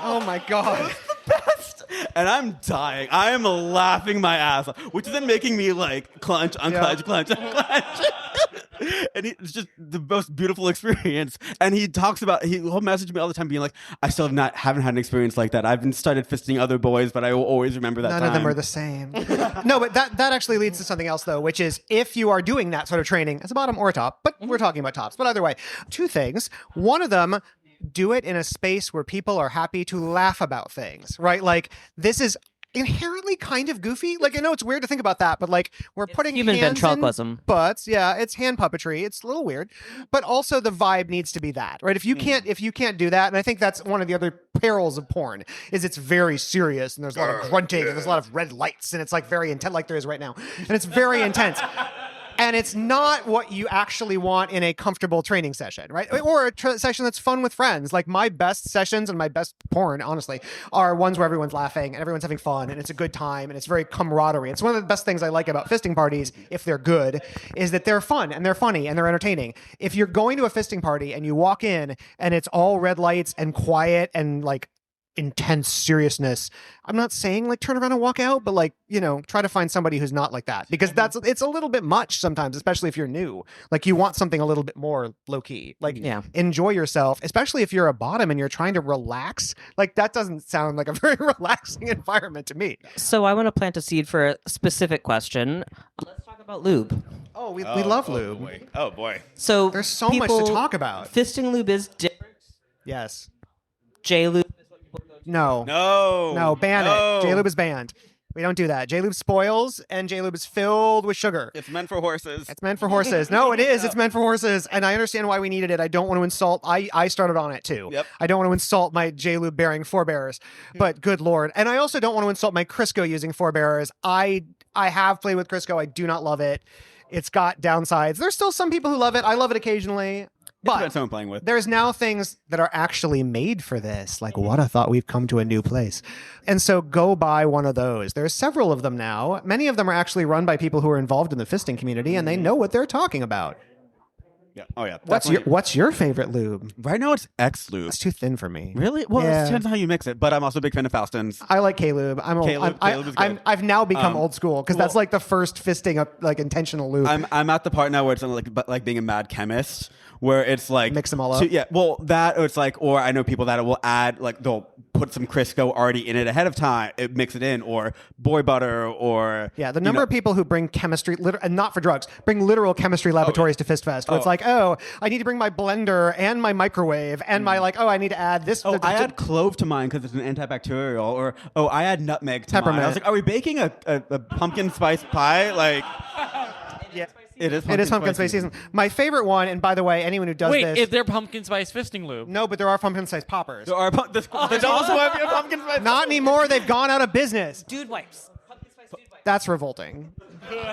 Speaker 3: Oh my God.
Speaker 4: Best. And I'm dying. I am laughing my ass off, which is then making me like clench, unclench, clench, unclench. And it's just the most beautiful experience. And he talks about, he'll message me all the time being like, I still haven't had an experience like that. I've started fisting other boys, but I will always remember that
Speaker 3: None
Speaker 4: time.
Speaker 3: of them are the same. No, but that actually leads to something else, though, which is if you are doing that sort of training as a bottom or a top, but we're talking about tops. But either way, two things. One of them, do it in a space where people are happy to laugh about things, right? Like, this is inherently kind of goofy. Like, I know it's weird to think about that, but like, we're putting
Speaker 2: human
Speaker 3: hands
Speaker 2: ventriloquism.
Speaker 3: in butts. Yeah, it's hand puppetry. It's a little weird, but also the vibe needs to be that, right? If you can't do that, and I think that's one of the other perils of porn is it's very serious and there's a lot of grunting and there's a lot of red lights and it's like very intense, like there is right now, and it's very intense. And it's not what you actually want in a comfortable training session, right? Or a session that's fun with friends. Like my best sessions and my best porn, honestly, are ones where everyone's laughing and everyone's having fun and it's a good time and it's very camaraderie. It's one of the best things I like about fisting parties, if they're good, is that they're fun and they're funny and they're entertaining. If you're going to a fisting party and you walk in and it's all red lights and quiet and like intense seriousness, I'm not saying like turn around and walk out, but like, try to find somebody who's not like that, because it's a little bit much sometimes, especially if you're new. Like you want something a little bit more low key, like enjoy yourself, especially if you're a bottom and you're trying to relax. Like that doesn't sound like a very relaxing environment to me.
Speaker 2: So I want to plant a seed for a specific question. Let's talk about lube.
Speaker 3: Oh, we love lube.
Speaker 4: Oh boy.
Speaker 2: So
Speaker 3: There's so much to talk about.
Speaker 2: Fisting lube is different.
Speaker 3: Yes.
Speaker 2: J lube is what people go
Speaker 3: No.
Speaker 4: No.
Speaker 3: No, ban
Speaker 4: No.
Speaker 3: it. J-Lube is banned. We don't do that. J-Lube spoils, and J-Lube is filled with sugar.
Speaker 4: It's meant for horses.
Speaker 3: It's meant for horses. No, it is. It's meant for horses. And I understand why we needed it. I don't want to insult. I started on it too.
Speaker 4: Yep.
Speaker 3: I don't want to insult my J-Lube bearing forebearers. But good Lord. And I also don't want to insult my Crisco using forebearers. I have played with Crisco. I do not love it. It's got downsides. There's still some people who love it. I love it occasionally.
Speaker 4: But
Speaker 3: But
Speaker 4: someone playing with.
Speaker 3: there's now things that are actually made for this. Like, what a thought, we've come to a new place. And so go buy one of those. There's several of them now. Many of them are actually run by people who are involved in the fisting community, and they know what they're talking about.
Speaker 4: Yeah. Oh yeah.
Speaker 3: What's your favorite lube?
Speaker 4: Right now it's X lube.
Speaker 3: It's too thin for me.
Speaker 4: Really? Well,
Speaker 3: Yeah.
Speaker 4: it depends on how you mix it. But I'm also a big fan of Faustin's.
Speaker 3: I like K-lube. I'm old.
Speaker 4: K-lube is good.
Speaker 3: I've now become old school because that's
Speaker 4: well-
Speaker 3: like the first fisting of like intentional lube.
Speaker 4: I'm at the part now where it's like being a mad chemist, where it's like
Speaker 3: Mix them all up?
Speaker 4: Yeah, well, that or it's like, or I know people that will add like they'll put some Crisco already in it ahead of time, mix it in, or boy butter, or
Speaker 3: Yeah, the number of people who bring chemistry, and not for drugs, bring literal chemistry laboratories to Fist Fest. Where it's like, oh, I need to bring my blender and my microwave and my I need to add this.
Speaker 4: Oh, I add clove to mine because it's an antibacterial. Or I add nutmeg to mine.
Speaker 3: Peppermint.
Speaker 4: I was like, are we baking a pumpkin spice pie? Like,
Speaker 3: Yeah.
Speaker 4: it is.
Speaker 3: It is pumpkin spice season. My favorite one, and by the way, anyone who does
Speaker 1: Wait,
Speaker 3: this,
Speaker 1: is there pumpkin spice fisting lube?
Speaker 3: no, but there are pumpkin spice poppers.
Speaker 4: There are there's also a pumpkin spice.
Speaker 3: Not anymore. They've gone out of business.
Speaker 2: Dude wipes. Pumpkin spice dude wipes.
Speaker 3: That's revolting.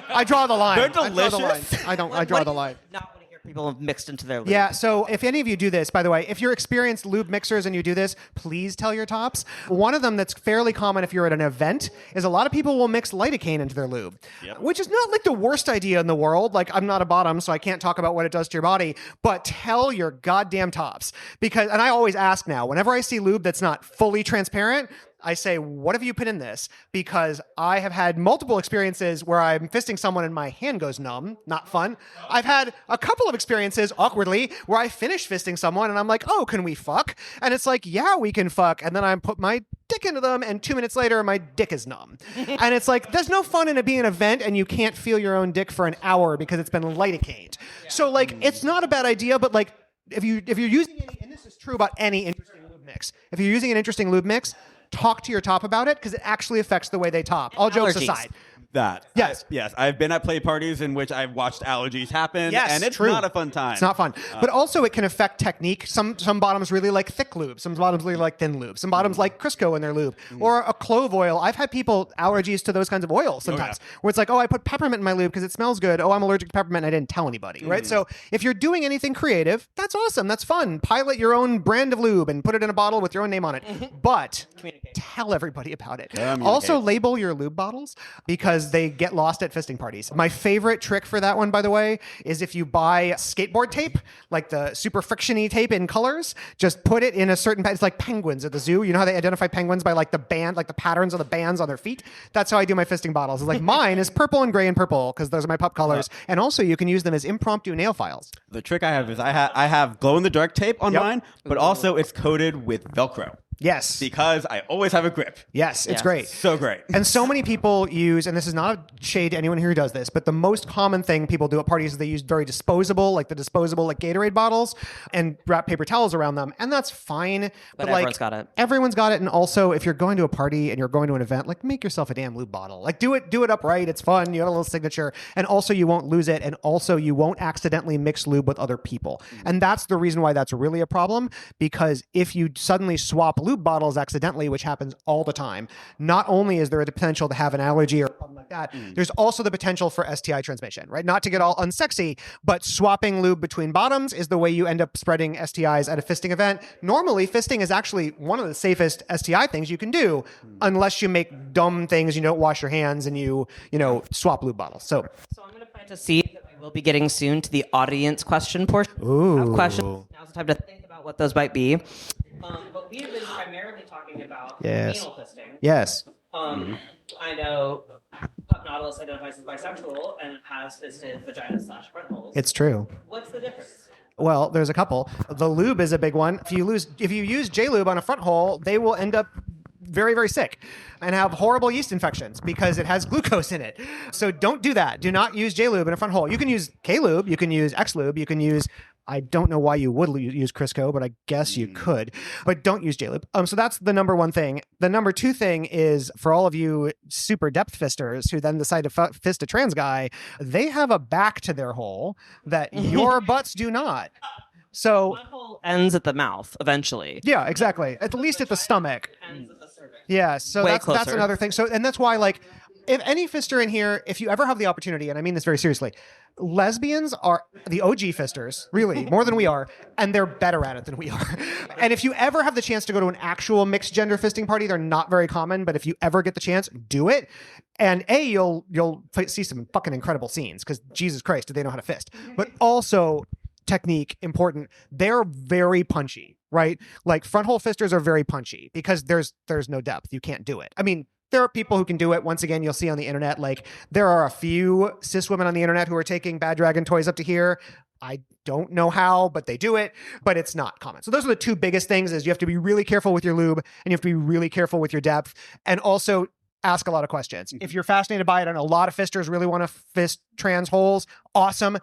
Speaker 3: I draw the line.
Speaker 4: They're
Speaker 3: I draw the line.
Speaker 4: delicious.
Speaker 3: I don't. I draw the line.
Speaker 2: Not want to hear people have mixed into their lube.
Speaker 3: Yeah, so if any of you do this, by the way, if you're experienced lube mixers and you do this, please tell your tops. One of them that's fairly common if you're at an event is a lot of people will mix lidocaine into their lube, which is not like the worst idea in the world. Like, I'm not a bottom, so I can't talk about what it does to your body, but tell your goddamn tops. Because, and I always ask now, whenever I see lube that's not fully transparent, I say, what have you put in this? Because I have had multiple experiences where I'm fisting someone and my hand goes numb. Not fun. I've had a couple of experiences, awkwardly, where I finish fisting someone and I'm like, oh, can we fuck? And it's like, yeah, we can fuck. And then I put my dick into them and 2 minutes later, my dick is numb. And it's like, there's no fun in it being an event and you can't feel your own dick for an hour because it's been lidocained. So like, it's not a bad idea, but like, if you're using any, and this is true about any interesting lube mix, if you're using an interesting lube mix, talk to your top about it because it actually affects the way they top. All jokes
Speaker 2: allergies.
Speaker 3: aside.
Speaker 4: That.
Speaker 3: Yes.
Speaker 4: Yes. I've been at play parties in which I've watched allergies happen.
Speaker 3: Yes,
Speaker 4: And it's
Speaker 3: true.
Speaker 4: not a fun time.
Speaker 3: It's not fun. But also it can affect technique. Some bottoms really like thick lube. Some bottoms really like thin lube. Some bottoms like Crisco in their lube. Or a clove oil. I've had people allergies to those kinds of oils sometimes. Where it's like, oh, I put peppermint in my lube because it smells good. Oh, I'm allergic to peppermint and I didn't tell anybody. Right? So if you're doing anything creative, that's awesome. That's fun. Pilot your own brand of lube and put it in a bottle with your own name on it. But tell everybody about it. Also label your lube bottles because they get lost at fisting parties. My favorite trick for that one, by the way, is if you buy skateboard tape, like the super frictiony tape in colors, just put it in a certain, it's like penguins at the zoo. You know how they identify penguins by like the band, like the patterns of the bands on their feet? That's how I do my fisting bottles. It's like mine is purple and gray and purple because those are my pup colors. And also you can use them as impromptu nail files.
Speaker 4: The trick I have is I have glow in the dark tape on
Speaker 3: Yep.
Speaker 4: mine, but also it's coated with Velcro
Speaker 3: Yes.
Speaker 4: because I always have a grip.
Speaker 3: Yes, it's
Speaker 2: Yeah.
Speaker 3: great.
Speaker 4: So great.
Speaker 3: And so many people use, and this is not a shade to anyone here who does this, but the most common thing people do at parties is they use very disposable, like the disposable like Gatorade bottles, and wrap paper towels around them, and that's fine. But like,
Speaker 2: everyone's got it.
Speaker 3: Everyone's got it, and also if you're going to a party and you're going to an event, like make yourself a damn lube bottle. Like do it upright. It's fun. You have a little signature, and also you won't lose it, and also you won't accidentally mix lube with other people. And that's the reason why that's really a problem, because if you suddenly swap lube bottles accidentally, which happens all the time, not only is there the potential to have an allergy or something like that, there's also the potential for STI transmission, right? Not to get all unsexy, but swapping lube between bottoms is the way you end up spreading STIs at a fisting event. Normally, fisting is actually one of the safest STI things you can do, unless you make dumb things, you don't wash your hands and you swap lube bottles. So
Speaker 2: I'm going to plant a seed that we will be getting soon to the audience question portion of questions. Now's the time to think about what those might be. But we've been primarily talking about
Speaker 3: Yes.
Speaker 2: anal fisting.
Speaker 3: yes.
Speaker 2: I know Pup Nautilus identifies as bisexual and has fisted vagina/front holes.
Speaker 3: It's true.
Speaker 2: What's the difference?
Speaker 3: Well, there's a couple. The lube is a big one. If you use J-Lube on a front hole, they will end up very, very sick and have horrible yeast infections because it has glucose in it. So don't do that. Do not use J-Lube in a front hole. You can use K-Lube, you can use X-Lube, you can use I don't know why you would use Crisco, but I guess you could. But don't use J-Lube. So that's the number one thing. The number two thing is for all of you super depth fisters who then decide to fist a trans guy, they have a back to their hole that your butts do not. So
Speaker 2: hole ends at the mouth eventually.
Speaker 3: Yeah, exactly. At least at the stomach.
Speaker 2: Ends at the cervix.
Speaker 3: Yeah, so
Speaker 2: Way
Speaker 3: that's
Speaker 2: closer.
Speaker 3: another thing. So, and that's why, like, if any fister in here, if you ever have the opportunity, and I mean this very seriously, lesbians are the OG fisters, really, more than we are, and they're better at it than we are. And if you ever have the chance to go to an actual mixed gender fisting party, they're not very common, but if you ever get the chance, do it. And you'll see some fucking incredible scenes, because Jesus Christ, do they know how to fist? But also, technique important, they're very punchy, right? Like front hole fisters are very punchy because there's no depth. You can't do it. I mean, there are people who can do it. Once again, you'll see on the internet, like there are a few cis women on the internet who are taking Bad Dragon toys up to here. I don't know how, but they do it, but it's not common. So those are the two biggest things: is you have to be really careful with your lube and you have to be really careful with your depth, and also ask a lot of questions. If you're fascinated by it, and a lot of fisters really want to fist trans holes, awesome.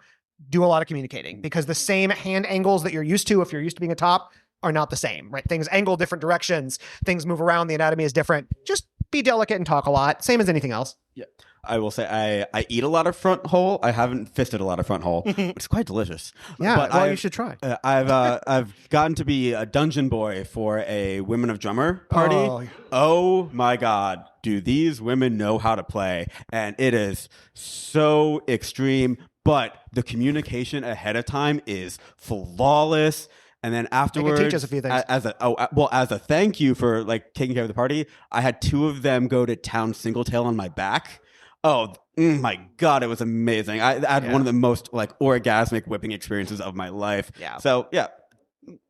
Speaker 3: Do a lot of communicating, because the same hand angles that you're used to, if you're used to being a top, are not the same, right? Things angle different directions, things move around, the anatomy is different. Just be delicate and talk a lot, same as anything else.
Speaker 4: Yeah. I will say I eat a lot of front hole. I haven't fisted a lot of front hole. It's quite delicious.
Speaker 3: Yeah,
Speaker 4: But
Speaker 3: well, you should try.
Speaker 4: I've gotten to be a dungeon boy for a Women of Drummer party. Oh my God, do these women know how to play? And it is so extreme, but the communication ahead of time is flawless. And then afterwards,
Speaker 3: teach us a few things.
Speaker 4: as a thank you for like taking care of the party, I had two of them go to town singletail on my back. Oh my God, it was amazing. I had one of the most like orgasmic whipping experiences of my life.
Speaker 3: Yeah.
Speaker 4: So yeah,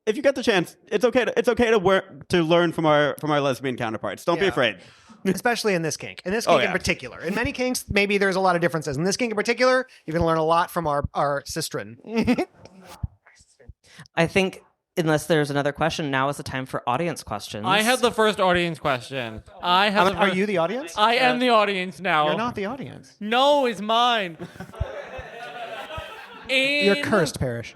Speaker 4: if you get the chance, it's okay to learn from our lesbian counterparts. Don't be afraid.
Speaker 3: Especially in this kink. In this kink in particular. In many kinks, maybe there's a lot of differences. In this kink in particular, you're going to learn a lot from our sistren.
Speaker 2: I think, unless there's another question, now is the time for audience questions.
Speaker 1: I have the first audience question.
Speaker 3: Are you the audience?
Speaker 1: I am the audience now.
Speaker 3: You're not the audience.
Speaker 1: No, it's mine.
Speaker 3: You're cursed, Parrish.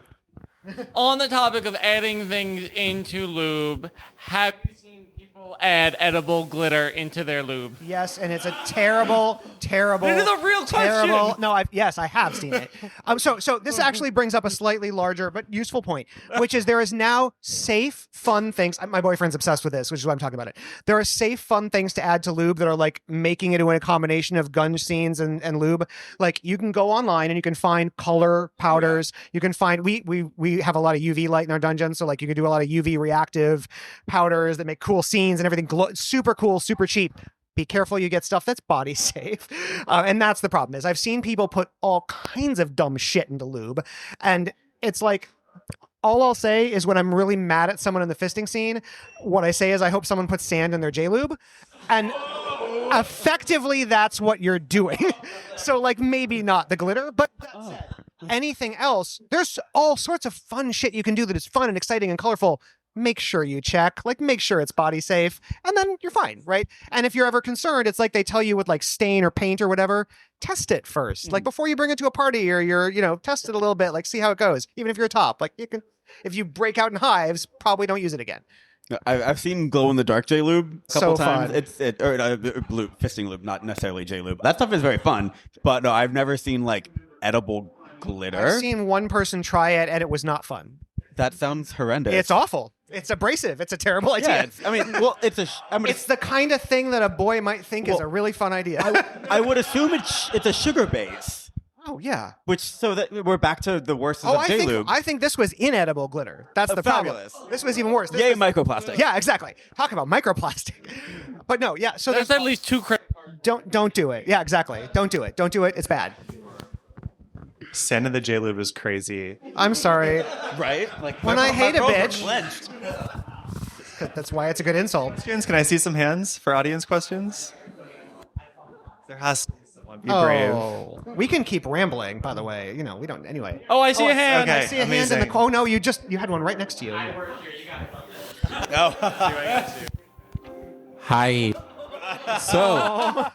Speaker 1: On the topic of adding things into lube, have you seen people add edible glitter into their lube?
Speaker 3: Yes, and it's a terrible.
Speaker 1: This is a real question.
Speaker 3: No, I have seen it. So this actually brings up a slightly larger but useful point, which is there is now safe, fun things. My boyfriend's obsessed with this, which is why I'm talking about it. There are safe, fun things to add to lube that are like making it into a combination of gun scenes and lube. Like you can go online and you can find color powders. You can find we have a lot of UV light in our dungeon, so like you can do a lot of UV reactive powders that make cool scenes and everything. Super cool, super cheap. Be careful you get stuff that's body safe. And that's the problem is I've seen people put all kinds of dumb shit into lube. And it's like, all I'll say is when I'm really mad at someone in the fisting scene, what I say is I hope someone puts sand in their J-Lube. And effectively, that's what you're doing. So like maybe not the glitter, but that said, anything else, there's all sorts of fun shit you can do that is fun and exciting and colorful. Make sure you check, like make sure it's body safe, and then you're fine, right? And if you're ever concerned, it's like they tell you with like stain or paint or whatever, test it first. Like before you bring it to a party or you're, test it a little bit, like see how it goes. Even if you're a top, like you can, if you break out in hives, probably don't use it again.
Speaker 4: I've seen glow in the dark J lube a couple
Speaker 3: So
Speaker 4: times.
Speaker 3: fun.
Speaker 4: Fisting lube, not necessarily J lube. That stuff is very fun, but no, I've never seen like edible glitter.
Speaker 3: I've seen one person try it and it was not fun.
Speaker 4: That sounds horrendous.
Speaker 3: It's awful. It's abrasive. It's a terrible idea.
Speaker 4: Yeah,
Speaker 3: It's the kind of thing that a boy might think is a really fun idea.
Speaker 4: I would assume it's a sugar base.
Speaker 3: Oh yeah.
Speaker 4: Which so that we're back to the worst of J lube.
Speaker 3: I think this was inedible glitter. That's the
Speaker 4: fabulous.
Speaker 3: problem. This was even worse.
Speaker 4: Yay, microplastic.
Speaker 3: Yeah, exactly. Talk about microplastic. But no, yeah. So
Speaker 1: There's at least two.
Speaker 3: Don't do it. Yeah, exactly. Don't do it. Don't do it. It's bad.
Speaker 5: Sand in the J-Lube is crazy.
Speaker 3: I'm sorry.
Speaker 4: Right? Like
Speaker 3: When I hate a
Speaker 4: my
Speaker 3: bitch.
Speaker 4: clenched.
Speaker 3: That's why it's a good insult.
Speaker 5: Students, can I see some hands for audience questions? There has to be someone. Be brave.
Speaker 3: Oh, we can keep rambling. By the way, we don't. Anyway.
Speaker 1: Oh, I see a hand.
Speaker 5: okay.
Speaker 3: I see a
Speaker 5: amazing.
Speaker 3: hand in the. Oh no, you had one right next to you.
Speaker 6: Hi. So,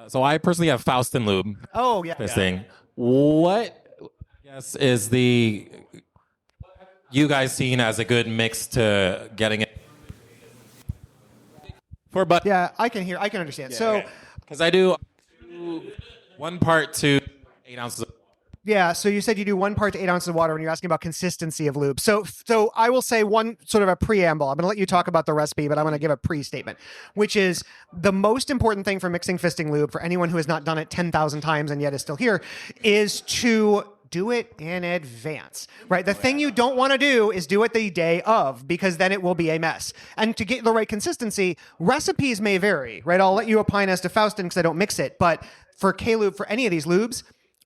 Speaker 6: so I personally have Faust and Lube
Speaker 3: Oh yeah.
Speaker 6: this thing. What? Yes, is the you guys seen as a good mix to getting it for but
Speaker 3: Yeah, I can understand. So
Speaker 6: because I do 1 part to 8 ounces.
Speaker 3: yeah, so you said you do 1 part to 8 ounces of water when you're asking about consistency of lube. So I will say one sort of a preamble. I'm going to let you talk about the recipe, but I'm going to give a pre-statement, which is the most important thing for mixing fisting lube for anyone who has not done it 10,000 times and yet is still here is to do it in advance, right? The thing you don't want to do is do it the day of, because then it will be a mess. And to get the right consistency, recipes may vary, right? I'll let you opine as to Faustin because I don't mix it, but for K-lube, for any of these lubes,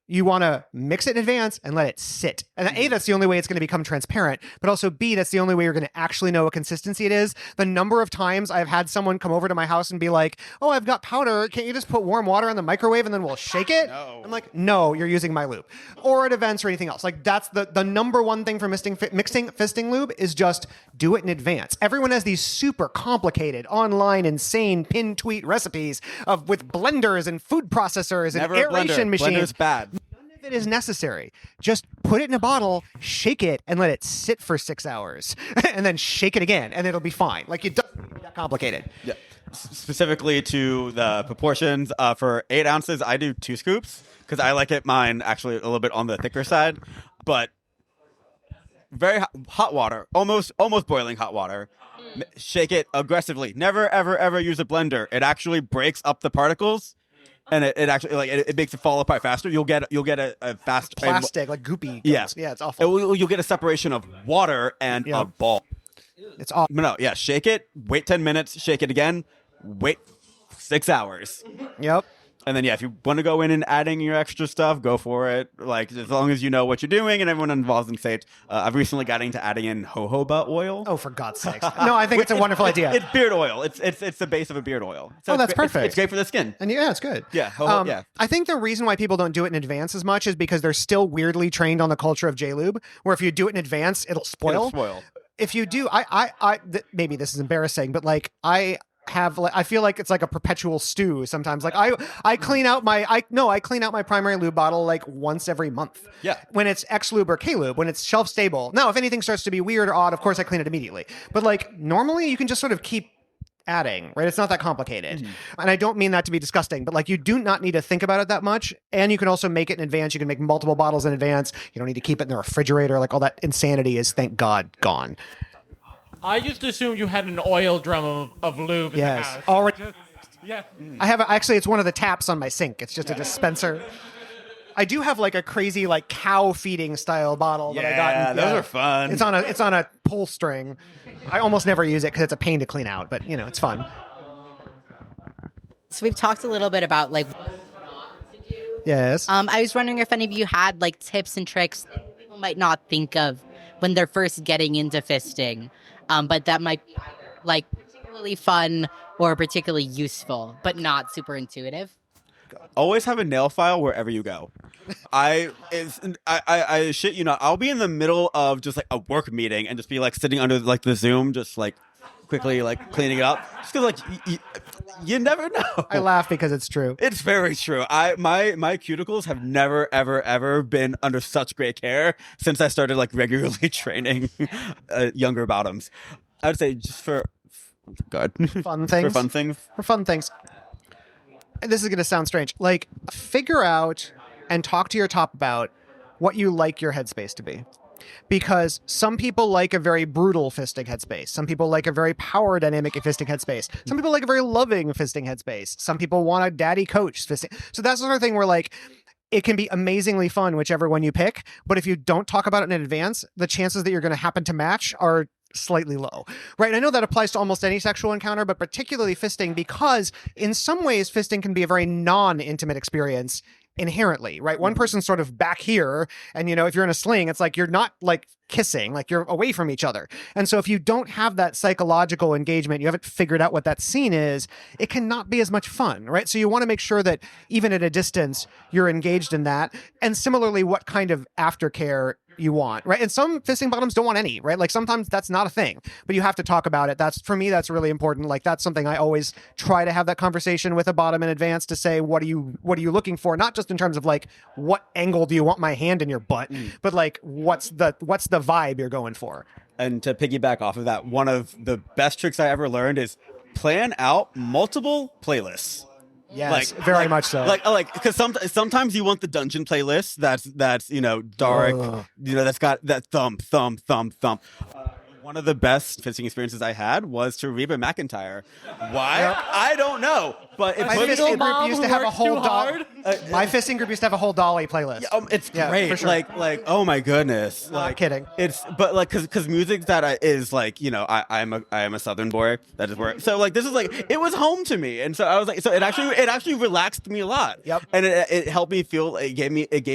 Speaker 3: you want to mix it in advance and let it sit. And A, that's the only way it's going to become transparent. But also B, that's the only way you're going to actually know what consistency it is. The number of times I've had someone come over to my house and be like, oh, I've got powder. Can't you just put warm water in the microwave and then we'll shake it?
Speaker 4: No.
Speaker 3: I'm like, no, you're using my lube. Or at events or anything else. Like that's the number one thing for mixing fisting lube is just do it in advance. Everyone has these super complicated, online, insane pin tweet recipes with blenders and food processors and
Speaker 4: Never a blender.
Speaker 3: aeration machines.
Speaker 4: Blender's bad.
Speaker 3: It is necessary. Just put it in a bottle, shake it, and let it sit for 6 hours, and then shake it again, and it'll be fine. Like it doesn't get that complicated.
Speaker 4: Yeah. Specifically to the proportions, for 8 ounces, I do 2 scoops because I like it mine actually a little bit on the thicker side, but very hot water, almost boiling hot water. Shake it aggressively. Never ever ever use a blender. It actually breaks up the particles. And it actually it makes it fall apart faster. You'll get a fast
Speaker 3: Plastic, like goopy.
Speaker 4: Yeah,
Speaker 3: Yeah, it's awful.
Speaker 4: You'll get a separation of water and a ball.
Speaker 3: It's awful.
Speaker 4: No, yeah, shake it. Wait 10 minutes. Shake it again. Wait 6 hours.
Speaker 3: Yep.
Speaker 4: And then, yeah, if you want to go in and adding your extra stuff, go for it. Like, as long as you know what you're doing and everyone involved in safe. I've recently got into adding in jojoba oil.
Speaker 3: Oh, for God's sakes. No, I think it's a wonderful idea.
Speaker 4: It's beard oil. It's the base of a beard oil. So
Speaker 3: that's perfect.
Speaker 4: It's great for the skin.
Speaker 3: And yeah, it's good.
Speaker 4: Yeah, yeah.
Speaker 3: I think the reason why people don't do it in advance as much is because they're still weirdly trained on the culture of J-Lube, where if you do it in advance, it'll spoil. If you do, maybe this is embarrassing, but like I feel like it's like a perpetual stew sometimes. Like I clean out my primary lube bottle like once every month.
Speaker 4: Yeah. When
Speaker 3: it's X lube or K lube, when it's shelf stable. Now, if anything starts to be weird or odd, of course I clean it immediately. But like normally you can just sort of keep adding, right? It's not that complicated. Mm-hmm. And I don't mean that to be disgusting, but like you do not need to think about it that much. And you can also make it in advance. You can make multiple bottles in advance. You don't need to keep it in the refrigerator. Like all that insanity is, thank God, gone.
Speaker 1: I just assumed you had an oil drum of lube in the house.
Speaker 3: Already.
Speaker 1: Yeah.
Speaker 3: I have actually. It's one of the taps on my sink. It's just a dispenser. I do have like a crazy like cow feeding style bottle that I got.
Speaker 4: Yeah, those are fun.
Speaker 3: It's on a pull string. I almost never use it because it's a pain to clean out, but you know it's fun.
Speaker 7: So we've talked a little bit about like.
Speaker 3: Yes.
Speaker 7: I was wondering if any of you had like tips and tricks that people might not think of when they're first getting into fisting. But that might be like particularly fun or particularly useful, but not super intuitive.
Speaker 4: Always have a nail file wherever you go. I shit you not. I'll be in the middle of just like a work meeting and just be like sitting under like the Zoom, just like quickly like cleaning it up. Just because like you never know.
Speaker 3: I laugh because it's true.
Speaker 4: It's very true. My cuticles have never ever been under such great care since I started like regularly training younger bottoms. I would say just for
Speaker 3: fun things. For fun things. This is going to sound strange. Like figure out and talk to your top about what you like your headspace to be. Because some people like a very brutal fisting headspace. Some people like a very power dynamic fisting headspace. Some people like a very loving fisting headspace. Some people want a daddy coach fisting. So that's the sort of thing where like it can be amazingly fun, whichever one you pick. But if you don't talk about it in advance, the chances that you're going to happen to match are slightly low, right? And I know that applies to almost any sexual encounter, but particularly fisting, because in some ways fisting can be a very non-intimate experience inherently, right? One person's sort of back here, and you know, if you're in a sling, it's like you're not like kissing, like you're away from each other. And so if you don't have that psychological engagement, you haven't figured out what that scene is, it cannot be as much fun, right? So you want to make sure that even at a distance, you're engaged in that. And similarly, what kind of aftercare you want, right? And some fisting bottoms don't want any, right? Like sometimes that's not a thing, but you have to talk about it. That's, for me, that's really important. Like that's something I always try to have that conversation with a bottom in advance to say, what are you looking for? Not just in terms of like, what angle do you want my hand in your butt, but like, what's the vibe you're going for?
Speaker 4: And to piggyback off of that, one of the best tricks I ever learned is plan out multiple playlists.
Speaker 3: Yes, very much so.
Speaker 4: Like, because sometimes you want the dungeon playlist that's dark, that's got that thump. One of the best fisting experiences I had was to Reba McEntire. Why? Yep. I don't know. But
Speaker 3: my fisting group used to have a whole my fisting group used to have a whole Dolly playlist.
Speaker 4: Yeah, it's great. For sure. Like oh my goodness.
Speaker 3: Not kidding.
Speaker 4: But like because music that is like I am a Southern boy. That is where so like this is like it was home to me, and so I was like so it actually relaxed me a lot.
Speaker 3: Yep.
Speaker 4: And it helped me feel it gave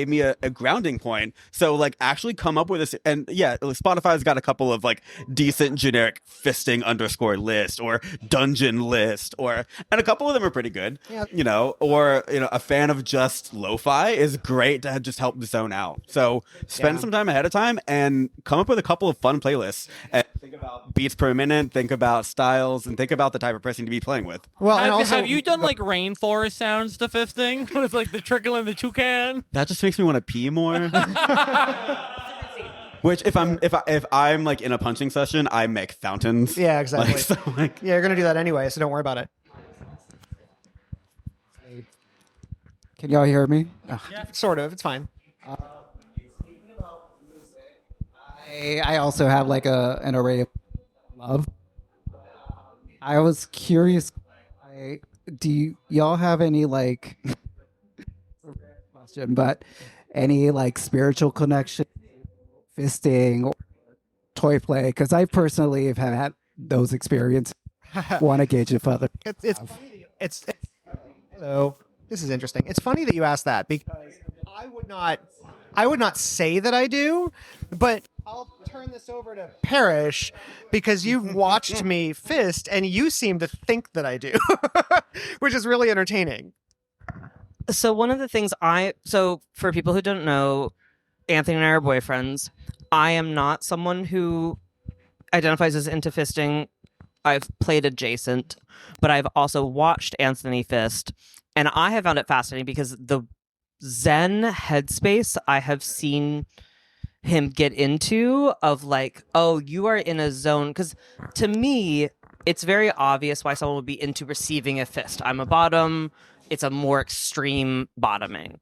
Speaker 4: me a grounding point. So like actually come up with this, and yeah, Spotify's got a couple of like decent generic fisting _ list or dungeon list and a couple of them are pretty good.
Speaker 3: Yep.
Speaker 4: Or a fan of just lo-fi is great to just help the zone out. So spend some time ahead of time and come up with a couple of fun playlists and think about beats per minute, think about styles, and think about the type of person to be playing with.
Speaker 3: Well, and also,
Speaker 1: have you done like rainforest sounds to fisting with like the trickle and the toucan?
Speaker 4: That just makes me want to pee more. Which if I'm like in a punching session, I make fountains.
Speaker 3: Yeah, exactly.
Speaker 4: Yeah,
Speaker 3: you're gonna do that anyway, so don't worry about it.
Speaker 8: Can y'all hear me?
Speaker 3: Yeah, sort of. It's fine.
Speaker 8: I also have like an array of love. I was curious. Do y'all have any like question, but any like spiritual connection, fisting, or toy play? Because I personally have had those experiences. Want to gauge if other.
Speaker 3: It's so. This is interesting. It's funny that you asked that because I would not say that I do, but I'll turn this over to Parrish because you've watched me fist and you seem to think that I do, which is really entertaining.
Speaker 2: So one of the things so for people who don't know, Anthony and I are boyfriends. I am not someone who identifies as into fisting. I've played adjacent, but I've also watched Anthony fist. And I have found it fascinating because the Zen headspace I have seen him get into of like, oh, you are in a zone. Because to me, it's very obvious why someone would be into receiving a fist. I'm a bottom. It's a more extreme bottoming.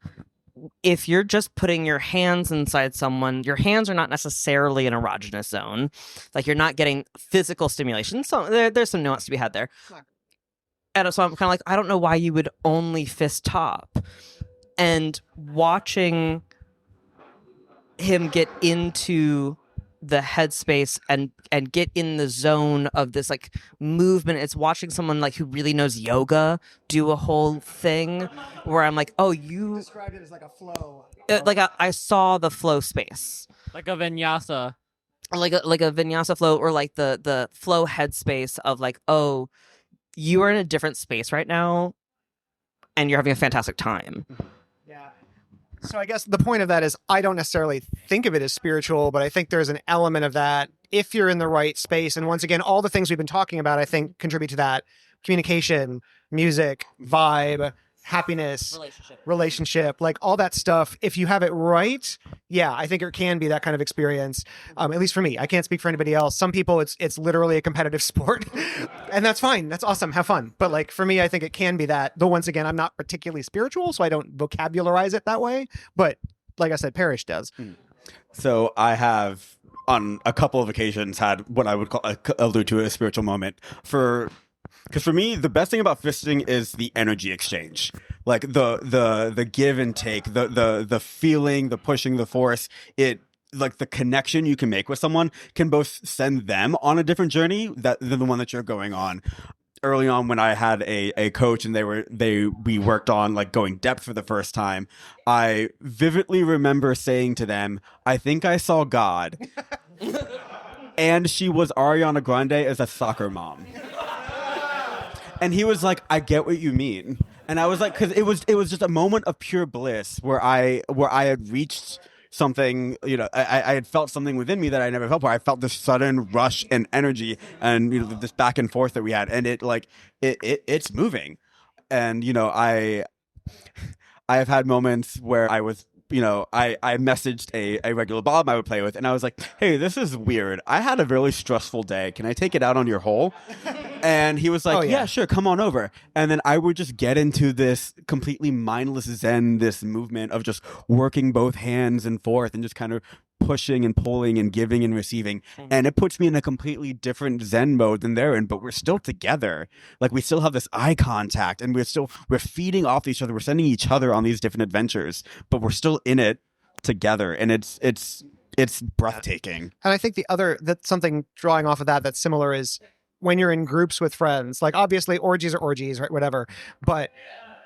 Speaker 2: If you're just putting your hands inside someone, your hands are not necessarily an erogenous zone. Like you're not getting physical stimulation. So there's some nuance to be had there. And so I'm kind of like, I don't know why you would only fist top. And watching him get into the headspace and get in the zone of this like movement, it's watching someone like who really knows yoga do a whole thing where I'm like, oh, you
Speaker 3: described it as like a flow.
Speaker 2: I saw the flow space.
Speaker 1: Like a vinyasa.
Speaker 2: Like a vinyasa flow, or like the flow headspace of like, oh, you are in a different space right now and you're having a fantastic time.
Speaker 3: Yeah. So I guess the point of that is I don't necessarily think of it as spiritual, but I think there's an element of that if you're in the right space. And once again, all the things we've been talking about, I think contribute to that. Communication, music, vibe, happiness, relationship, like all that stuff. If you have it right, yeah, I think it can be that kind of experience. At least for me, I can't speak for anybody else. Some people, it's literally a competitive sport, and that's fine. That's awesome. Have fun. But like for me, I think it can be that. Though once again, I'm not particularly spiritual, so I don't vocabularize it that way. But like I said, Parrish does.
Speaker 4: So I have on a couple of occasions had what I would allude to a spiritual moment because for me, the best thing about fisting is the energy exchange, like the give and take, the feeling, the pushing, the force. It like the connection you can make with someone can both send them on a different journey than the one that you're going on. Early on, when I had a coach and we worked on like going depth for the first time, I vividly remember saying to them, "I think I saw God." and she was Ariana Grande as a soccer mom. And he was like, I get what you mean. And I was like, because it was just a moment of pure bliss where I had reached something, I had felt something within me that I never felt before. I felt this sudden rush and energy and this back and forth that we had, and it's moving. And I have had moments where I was, I messaged a regular Bob I would play with, and I was like, hey, this is weird. I had a really stressful day. Can I take it out on your hole? And he was like,
Speaker 3: Oh, yeah.
Speaker 4: yeah, sure, come on over. And then I would just get into this completely mindless zen, this movement of just working both hands and forth and just kind of pushing and pulling and giving and receiving. And it puts me in a completely different zen mode than they're in, but we're still together. Like, we still have this eye contact, and we're feeding off each other. We're sending each other on these different adventures, but we're still in it together. And it's breathtaking.
Speaker 3: And I think that's something drawing off of that's similar is when you're in groups with friends, like obviously orgies are orgies, right? Whatever. But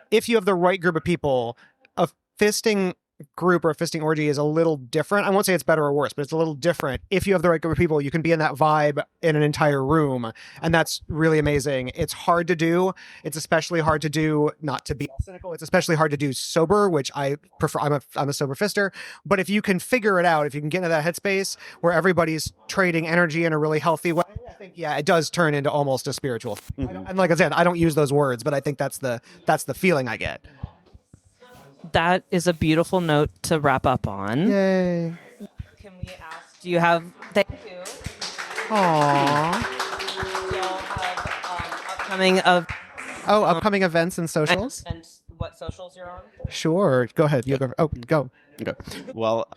Speaker 3: if you have the right group of people, a fisting group or a fisting orgy is a little different. I won't say it's better or worse, but it's a little different. If you have the right group of people, you can be in that vibe in an entire room. And that's really amazing. It's hard to do. It's especially hard to do, not to be cynical, it's especially hard to do sober, which I prefer. I'm a sober fister. But if you can figure it out, if you can get into that headspace where everybody's trading energy in a really healthy way, I think, yeah, it does turn into almost a spiritual. And like I said, I don't use those words, but I think that's the feeling I get.
Speaker 2: That is a beautiful note to wrap up on.
Speaker 3: Yay.
Speaker 2: Can we ask, do you have, thank you.
Speaker 3: Aww.
Speaker 2: Do y'all have
Speaker 3: Upcoming events and socials?
Speaker 2: and what socials you're on?
Speaker 3: Sure. Go ahead. You go. Oh, go.
Speaker 4: Okay. Well,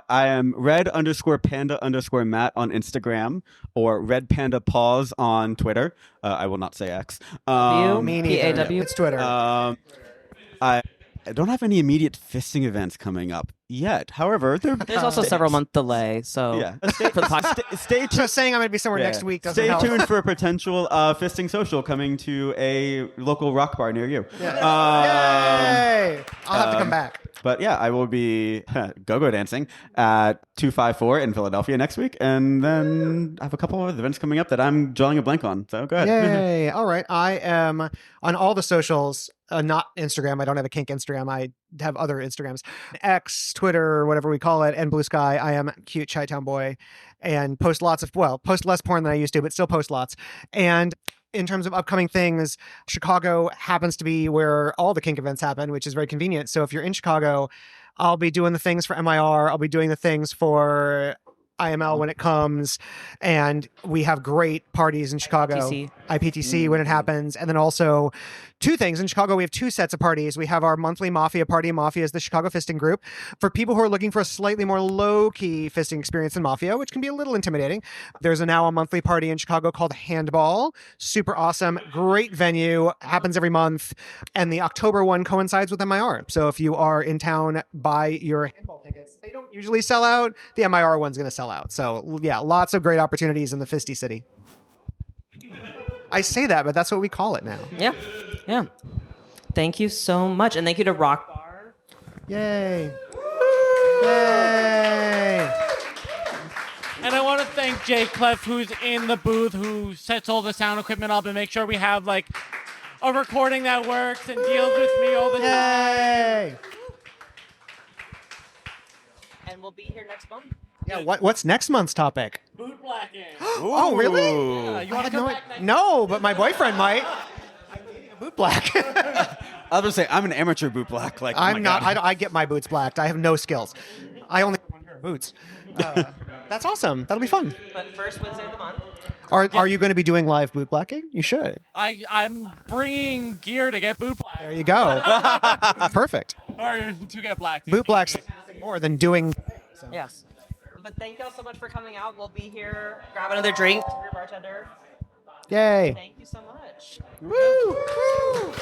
Speaker 4: I am red_panda_Matt on Instagram, or Red Panda Paws on Twitter. I will not say X.
Speaker 3: Me neither.
Speaker 2: PAW?
Speaker 3: It's Twitter.
Speaker 4: I don't have any immediate fisting events coming up yet. However,
Speaker 2: There's also several month delay, so
Speaker 4: yeah.
Speaker 2: for the podcast.
Speaker 4: Stay tuned.
Speaker 3: Just saying I'm going to be somewhere next week doesn't
Speaker 4: Stay
Speaker 3: help.
Speaker 4: tuned for a potential fisting social coming to a local rock bar near you.
Speaker 3: Yay! I'll have to come back.
Speaker 4: But yeah, I will be go-go dancing at 254 in Philadelphia next week. And then I have a couple of events coming up that I'm drawing a blank on. So go ahead.
Speaker 3: Yay. All right. I am on all the socials, not Instagram. I don't have a kink Instagram. I have other Instagrams. X, Twitter, whatever we call it, and Blue Sky. I am cute Chi-Town boy and post less porn than I used to, but still post lots. And in terms of upcoming things, Chicago happens to be where all the kink events happen, which is very convenient. So if you're in Chicago, I'll be doing the things for MIR. I'll be doing the things for IML when it comes. And we have great parties in Chicago. IPTC when it happens. And then also two things. In Chicago, we have two sets of parties. We have our monthly Mafia party. Mafia is the Chicago fisting group. For people who are looking for a slightly more low-key fisting experience in Mafia, which can be a little intimidating, there's now a monthly party in Chicago called Handball. Super awesome. Great venue. Happens every month. And the October one coincides with MIR. So if you are in town, buy your handball tickets. They don't usually sell out. The MIR one's going to sell out. So yeah, lots of great opportunities in the Fisty City. I say that, but that's what we call it now.
Speaker 2: Yeah. Thank you so much. And thank you to Rock Bar.
Speaker 3: Yay. Yay.
Speaker 1: And I want to thank Jay Clef, who's in the booth, who sets all the sound equipment up and makes sure we have like a recording that works and deals with me all the time.
Speaker 3: Yay.
Speaker 2: And we'll be here next month.
Speaker 3: Yeah, what's next month's topic?
Speaker 1: Boot blacking.
Speaker 3: Oh, really?
Speaker 1: Yeah, you want to come back next
Speaker 3: No, but my boyfriend might. I'm dating a boot black.
Speaker 4: I was going to say, I'm an amateur boot black. Like,
Speaker 3: I'm not. I get my boots blacked. I have no skills. I only have one pair of boots. That's awesome. That'll be fun.
Speaker 2: But first Wednesday of the month.
Speaker 3: Are you going to be doing live boot blacking? You should.
Speaker 1: I'm bringing gear to get boot black.
Speaker 3: There you go. Perfect.
Speaker 1: Or to get black.
Speaker 3: Boot black's nothing more than doing. So.
Speaker 2: Yes. But thank y'all so much for coming out. We'll be here. Grab another drink. Your bartender.
Speaker 3: Yay.
Speaker 2: Thank you so much.
Speaker 3: Woo! Woo!